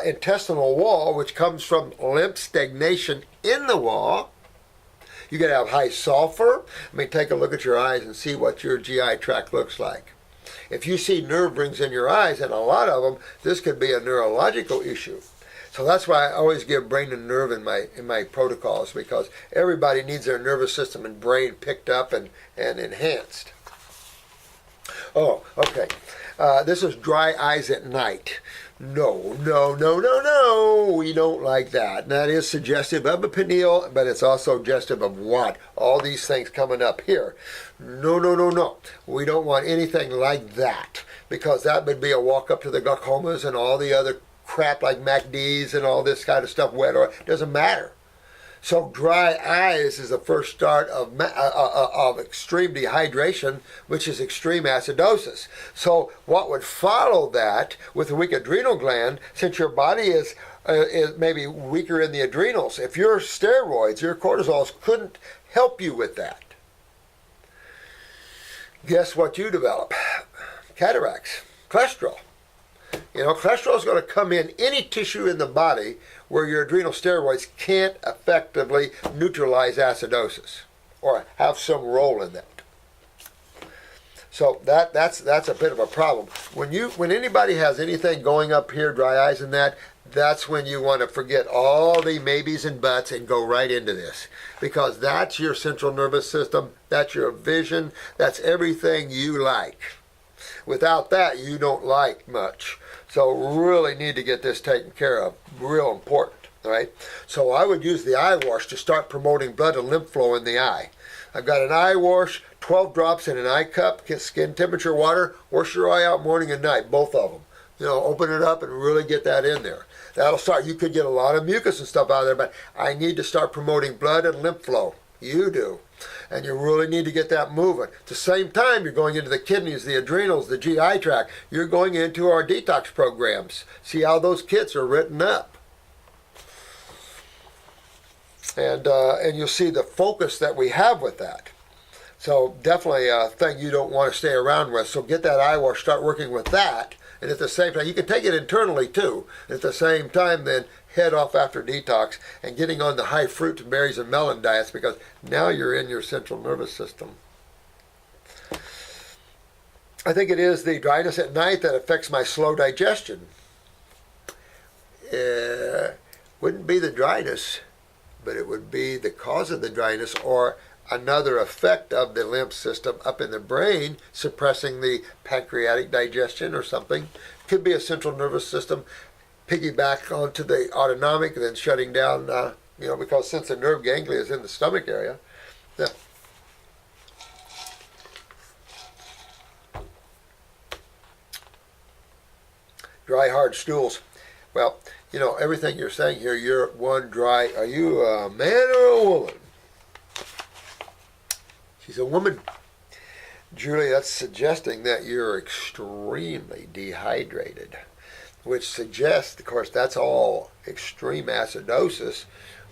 intestinal wall, which comes from lymph stagnation in the wall. You can have high sulfur. I mean, take a look at your eyes and see what your GI tract looks like. If you see nerve rings in your eyes, and a lot of them, this could be a neurological issue. So that's why I always give brain and nerve in my protocols, because everybody needs their nervous system and brain picked up and enhanced. Oh, okay. This is dry eyes at night. No. We don't like that. And that is suggestive of a pineal, but it's also suggestive of what? All these things coming up here. No. We don't want anything like that, because that would be a walk up to the glaucomas and all the other crap like MACDs and all this kind of stuff, wet or it doesn't matter. So dry eyes is the first start of extreme dehydration, which is extreme acidosis. So what would follow that with a weak adrenal gland, since your body is maybe weaker in the adrenals, if your steroids, your cortisols couldn't help you with that, guess what you develop? Cataracts, cholesterol. Cholesterol is going to come in any tissue in the body where your adrenal steroids can't effectively neutralize acidosis or have some role in that. So that's a bit of a problem. When anybody has anything going up here, dry eyes and that's when you want to forget all the maybes and buts and go right into this, because that's your central nervous system, that's your vision, that's everything you like. Without that, you don't like much. So really need to get this taken care of. Real important. All right. So I would use the eye wash to start promoting blood and lymph flow in the eye. I've got an eye wash, 12 drops in an eye cup, get skin temperature water, wash your eye out morning and night, both of them. You know, open it up and really get that in there. That'll start, you could get a lot of mucus and stuff out of there, but I need to start promoting blood and lymph flow. You do. And you really need to get that moving. At the same time, you're going into the kidneys, the adrenals, the GI tract. You're going into our detox programs. See how those kits are written up. And you'll see the focus that we have with that. So definitely a thing you don't want to stay around with. So get that eye wash, start working with that. And at the same time, you can take it internally too. And at the same time, then head off after detox and getting on the high fruit and berries and melon diets, because now you're in your central nervous system. I think it is the dryness at night that affects my slow digestion. Wouldn't be the dryness, but it would be the cause of the dryness or another effect of the lymph system up in the brain suppressing the pancreatic digestion or something. Could be a central nervous system piggyback onto the autonomic and then shutting down, because since the nerve ganglia is in the stomach area. Yeah. Dry, hard stools. Well, everything you're saying here, you're one dry. Are you a man or a woman? She's a woman. Julie, that's suggesting that you're extremely dehydrated, which suggests, of course, that's all extreme acidosis,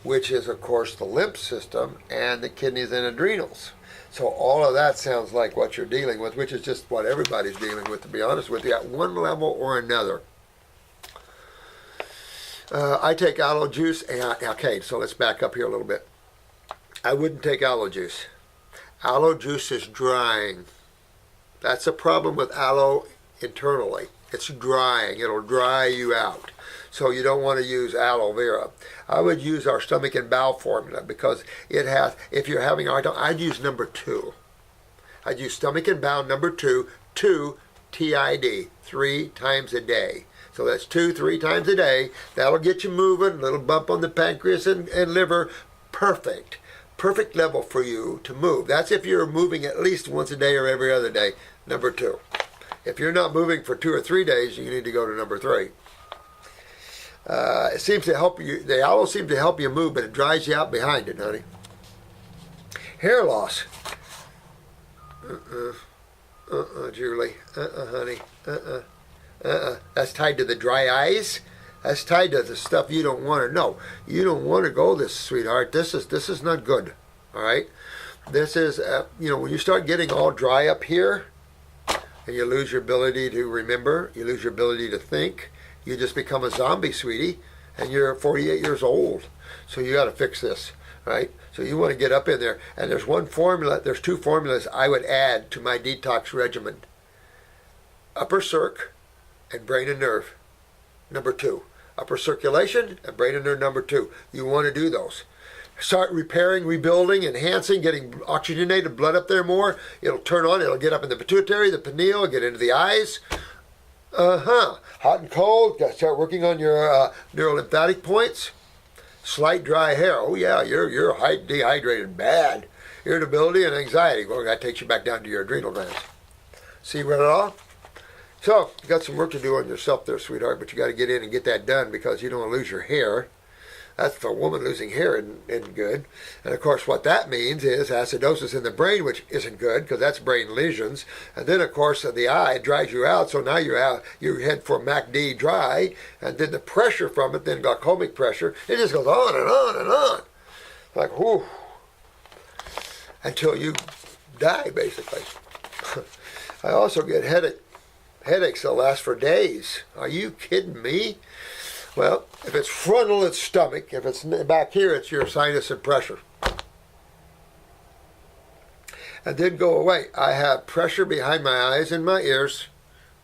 which is, of course, the lymph system and the kidneys and adrenals. So all of that sounds like what you're dealing with, which is just what everybody's dealing with, to be honest with you, at one level or another. I take aloe juice, okay, so let's back up here a little bit. I wouldn't take aloe juice. Aloe juice is drying. That's a problem with aloe internally. It's drying. It'll dry you out. So you don't want to use aloe vera. I would use our stomach and bowel formula because it has, if you're having a hard time, I'd use number 2. I'd use stomach and bowel number 2, 2 TID, 3 times a day. So that's 2-3 times a day. That'll get you moving. A little bump on the pancreas and liver. Perfect. Perfect level for you to move. That's if you're moving at least once a day or every other day. Number 2. If you're not moving for 2 or 3 days, you need to go to number 3. It seems to help you. The aloe seems to help you move, but it dries you out behind it, honey. Hair loss. Julie. Honey. That's tied to the dry eyes. That's tied to the stuff you don't want to know. You don't want to go this, sweetheart. This is not good. All right. This is when you start getting all dry up here, and you lose your ability to remember, you lose your ability to think, you just become a zombie, sweetie, and you're 48 years old. So you got to fix this, right? So you want to get up in there. And there's one formula. There's 2 formulas I would add to my detox regimen: upper circ and brain and nerve. Number 2. Upper circulation and brain and nerve number 2. You want to do those. Start repairing, rebuilding, enhancing, getting oxygenated blood up there more. It'll turn on. It'll get up in the pituitary, the pineal, get into the eyes. Hot and cold. Got to start working on your neurolymphatic points. Slight dry hair. Oh yeah, you're dehydrated bad. Irritability and anxiety. Well, that takes you back down to your adrenal glands. See where it all? So, you got some work to do on yourself there, sweetheart, but you got to get in and get that done because you don't want to lose your hair. That's for a woman, losing hair isn't good. And of course, what that means is acidosis in the brain, which isn't good because that's brain lesions. And then, of course, the eye dries you out, so now you head for MACD dry, and then the pressure from it, then glaucomic pressure, it just goes on and on and on. Like, whew. Until you die, basically. I also get headaches that last for days. Are you kidding me? Well, if it's frontal, it's stomach. If it's back here, it's your sinus and pressure. And then go away. I have pressure behind my eyes and my ears.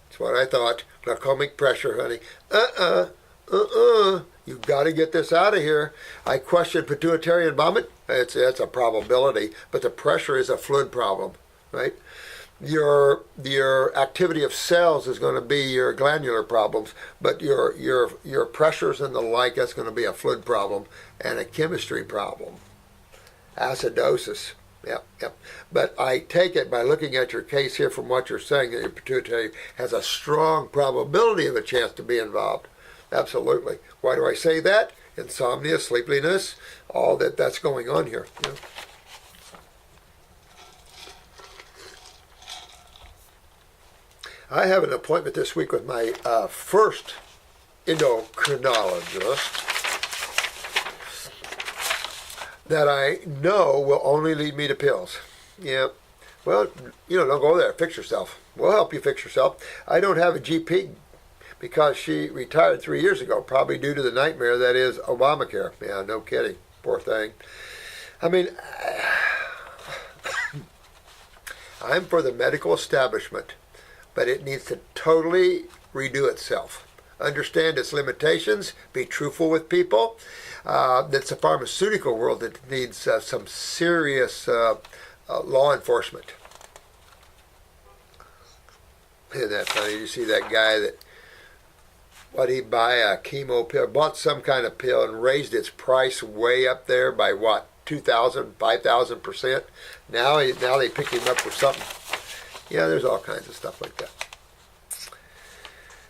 That's what I thought. Glaucomic pressure, honey. You've got to get this out of here. I question pituitary involvement. It's a probability, but the pressure is a fluid problem, right? your activity of cells is going to be your glandular problems, but your pressures and the like, that's going to be a fluid problem and a chemistry problem. Acidosis. Yep. But I take it by looking at your case here from what you're saying that your pituitary has a strong probability of a chance to be involved. Absolutely. Why do I say that? Insomnia, sleepiness, all that's going on here. You know? I have an appointment this week with my first endocrinologist that I know will only lead me to pills. Yeah. Well, don't go there. Fix yourself. We'll help you fix yourself. I don't have a GP because she retired 3 years ago, probably due to the nightmare that is Obamacare. Yeah, no kidding. Poor thing. I mean, I'm for the medical establishment, but it needs to totally redo itself. Understand its limitations, be truthful with people. It's a pharmaceutical world that needs some serious law enforcement. Isn't that funny? You see that guy that, he buy a chemo pill, bought some kind of pill and raised its price way up there by 2,000, 5,000%. Now they pick him up for something. Yeah, there's all kinds of stuff like that.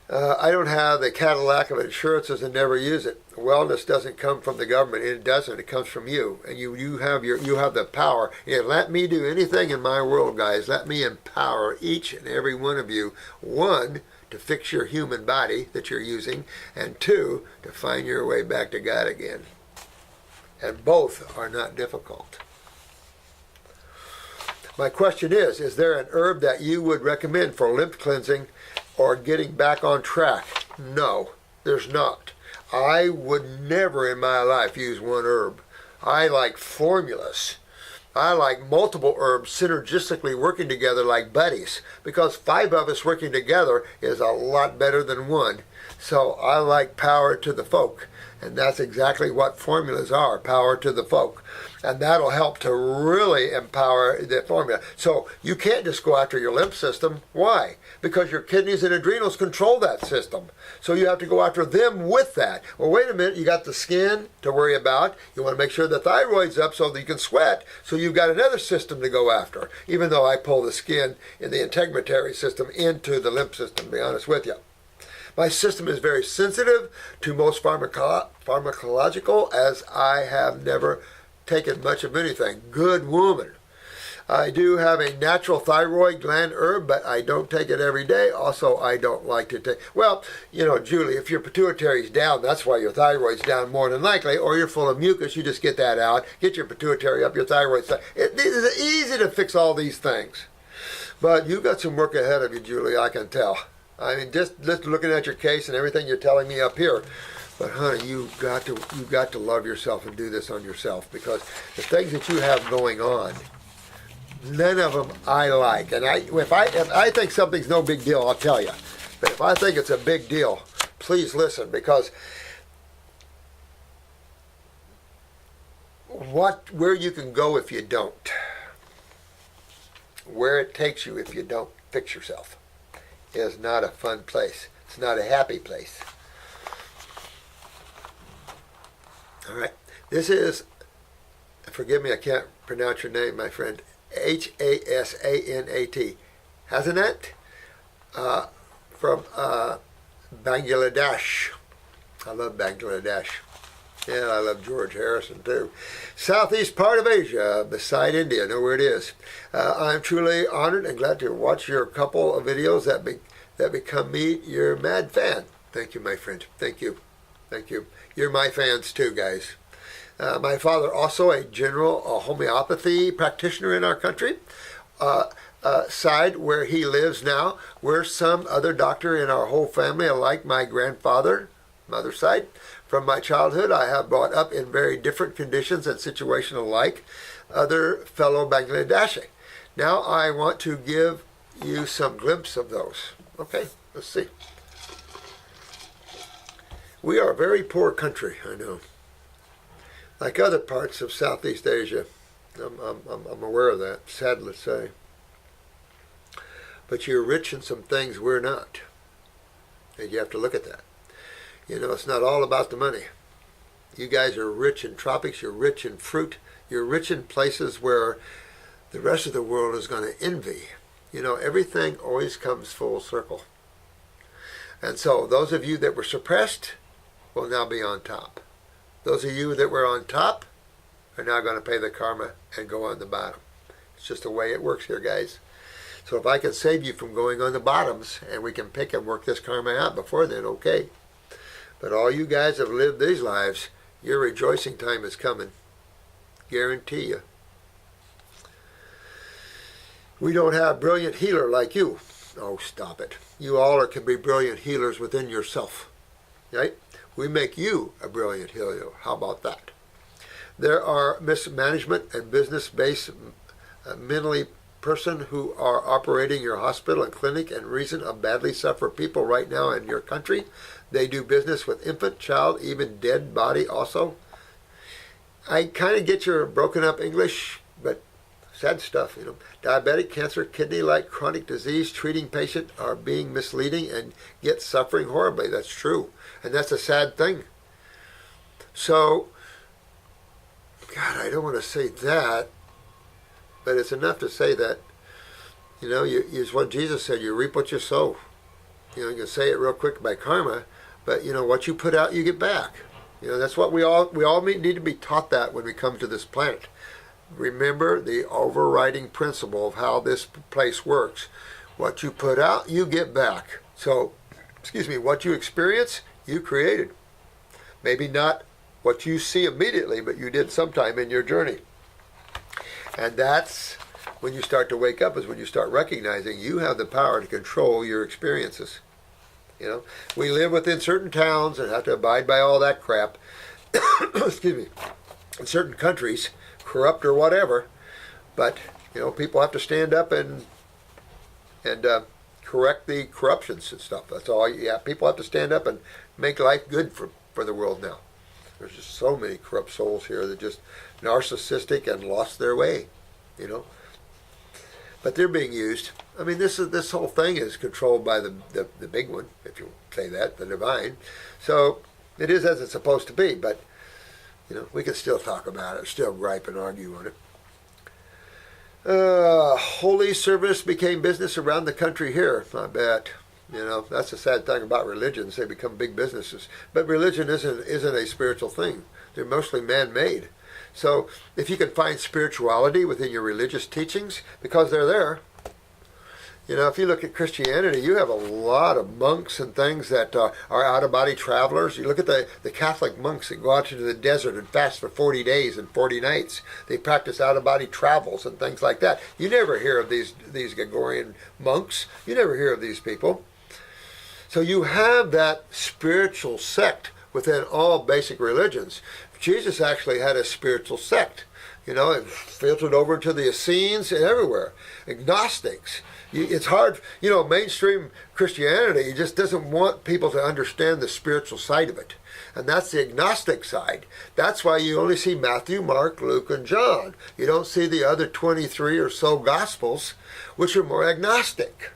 I don't have the Cadillac of insurances and never use it. Wellness doesn't come from the government. It doesn't. It comes from you, and you have the power. And let me do anything in my world, guys. Let me empower each and every one of you. 1, to fix your human body that you're using, and 2, to find your way back to God again. And both are not difficult. My question is there an herb that you would recommend for lymph cleansing or getting back on track? No, there's not. I would never in my life use one herb. I like formulas. I like multiple herbs synergistically working together like buddies, because 5 of us working together is a lot better than 1. So I like power to the folk. And that's exactly what formulas are, power to the folk. And that'll help to really empower the formula. So you can't just go after your lymph system. Why? Because your kidneys and adrenals control that system. So you have to go after them with that. Well, wait a minute, you got the skin to worry about. You want to make sure the thyroid's up so that you can sweat. So you've got another system to go after, even though I pull the skin in the integumentary system into the lymph system, to be honest with you. My system is very sensitive to most pharmacological, as I have never taken much of anything. Good woman. I do have a natural thyroid gland herb, but I don't take it every day. Also, I don't like to take... Well, Julie, if your pituitary's down, that's why your thyroid's down more than likely, or you're full of mucus, you just get that out, get your pituitary up, your thyroid's down. It is easy to fix all these things. But you've got some work ahead of you, Julie, I can tell. I mean, just looking at your case and everything you're telling me up here. But honey, you've got to love yourself and do this on yourself, because the things that you have going on, none of them I like. And if I think something's no big deal, I'll tell you. But if I think it's a big deal, please listen, because where you can go if you don't, where it takes you if you don't fix yourself, is not a fun place. It's not a happy place. All right. This is, forgive me, I can't pronounce your name, my friend. Hasanat. Hasanat? From Bangladesh. I love Bangladesh. And I love George Harrison too. Southeast part of Asia, beside India. Know where it is. I'm truly honored and glad to watch your couple of videos that become me your mad fan. Thank you, my friend. Thank you. Thank you. You're my fans too, guys. My father, also a general homeopathy practitioner in our country. Side where he lives now. We're some other doctor in our whole family, like my grandfather, mother's side. From my childhood, I have brought up in very different conditions and situations alike other fellow Bangladeshi. Now I want to give you some glimpse of those. Okay, let's see. We are a very poor country, I know. Like other parts of Southeast Asia. I'm aware of that, sad to say. but you're rich in some things we're not. And you have to look at that. You know, it's not all about the money. You guys are rich in tropics, you're rich in fruit, you're rich in places where the rest of the world is going to envy. You know, everything always comes full circle. And so those of you that were suppressed will now be on top. Those of you that were on top are now going to pay the karma and go on the bottom. It's just the way it works here, guys. So if I can save you from going on the bottoms and we can pick and work this karma out before then, okay. But all you guys have lived these lives, your rejoicing time is coming. Guarantee you. We don't have a brilliant healer like you. Oh, stop it. You all can be brilliant healers within yourself. Right? We make you a brilliant healer. How about that? There are mismanagement and business-based mentally person who are operating your hospital and clinic and reason of badly suffer people right now in your country. They do business with infant, child, even dead body also. I kind of get your broken up English, but sad stuff, you know. Diabetic, cancer, kidney-like chronic disease, treating patient are being misleading and get suffering horribly. That's true. And that's a sad thing. So, God, I don't want to say that, but it's enough to say that, you know, it's what Jesus said, you reap what you sow. You know, you can say it real quick by karma, but, you know, what you put out, you get back. You know, that's what we all need to be taught that when we come to this planet. Remember the overriding principle of how this place works. What you put out, you get back. So, what you experience, you created. Maybe not what you see immediately, but you did sometime in your journey. And that's when you start to wake up, is when you start recognizing you have the power to control your experiences. You know, we live within certain towns and have to abide by all that crap. In certain countries, corrupt or whatever, but you know, people have to stand up and correct the corruptions and stuff. That's all. Yeah, people have to stand up and make life good for the world now. There's just so many corrupt souls here that just narcissistic and lost their way, you know. But they're being used. I mean, this whole thing is controlled by the big one, if you say that, the divine. So it is as it's supposed to be. But you know, we can still talk about it, still gripe and argue on it. Holy service became business around the country here. I bet. You know, that's the sad thing about religions. They become big businesses. But religion isn't a spiritual thing. They're mostly man-made. So if you can find spirituality within your religious teachings, because they're there. You know, if you look at Christianity, you have a lot of monks and things that are out-of-body travelers. You look at the Catholic monks that go out into the desert and fast for 40 days and 40 nights. They practice out-of-body travels and things like that. You never hear of these Gregorian monks. You never hear of these people. So you have that spiritual sect within all basic religions. Jesus actually had a spiritual sect. You know, it filtered over to the Essenes and everywhere. Agnostics. It's hard, you know, mainstream Christianity just doesn't want people to understand the spiritual side of it. And that's the agnostic side. That's why you only see Matthew, Mark, Luke, and John. You don't see the other 23 or so Gospels, which are more agnostic.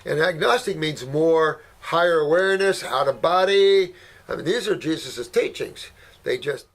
And agnostic means more higher awareness, out of body. I mean, these are Jesus' teachings. They just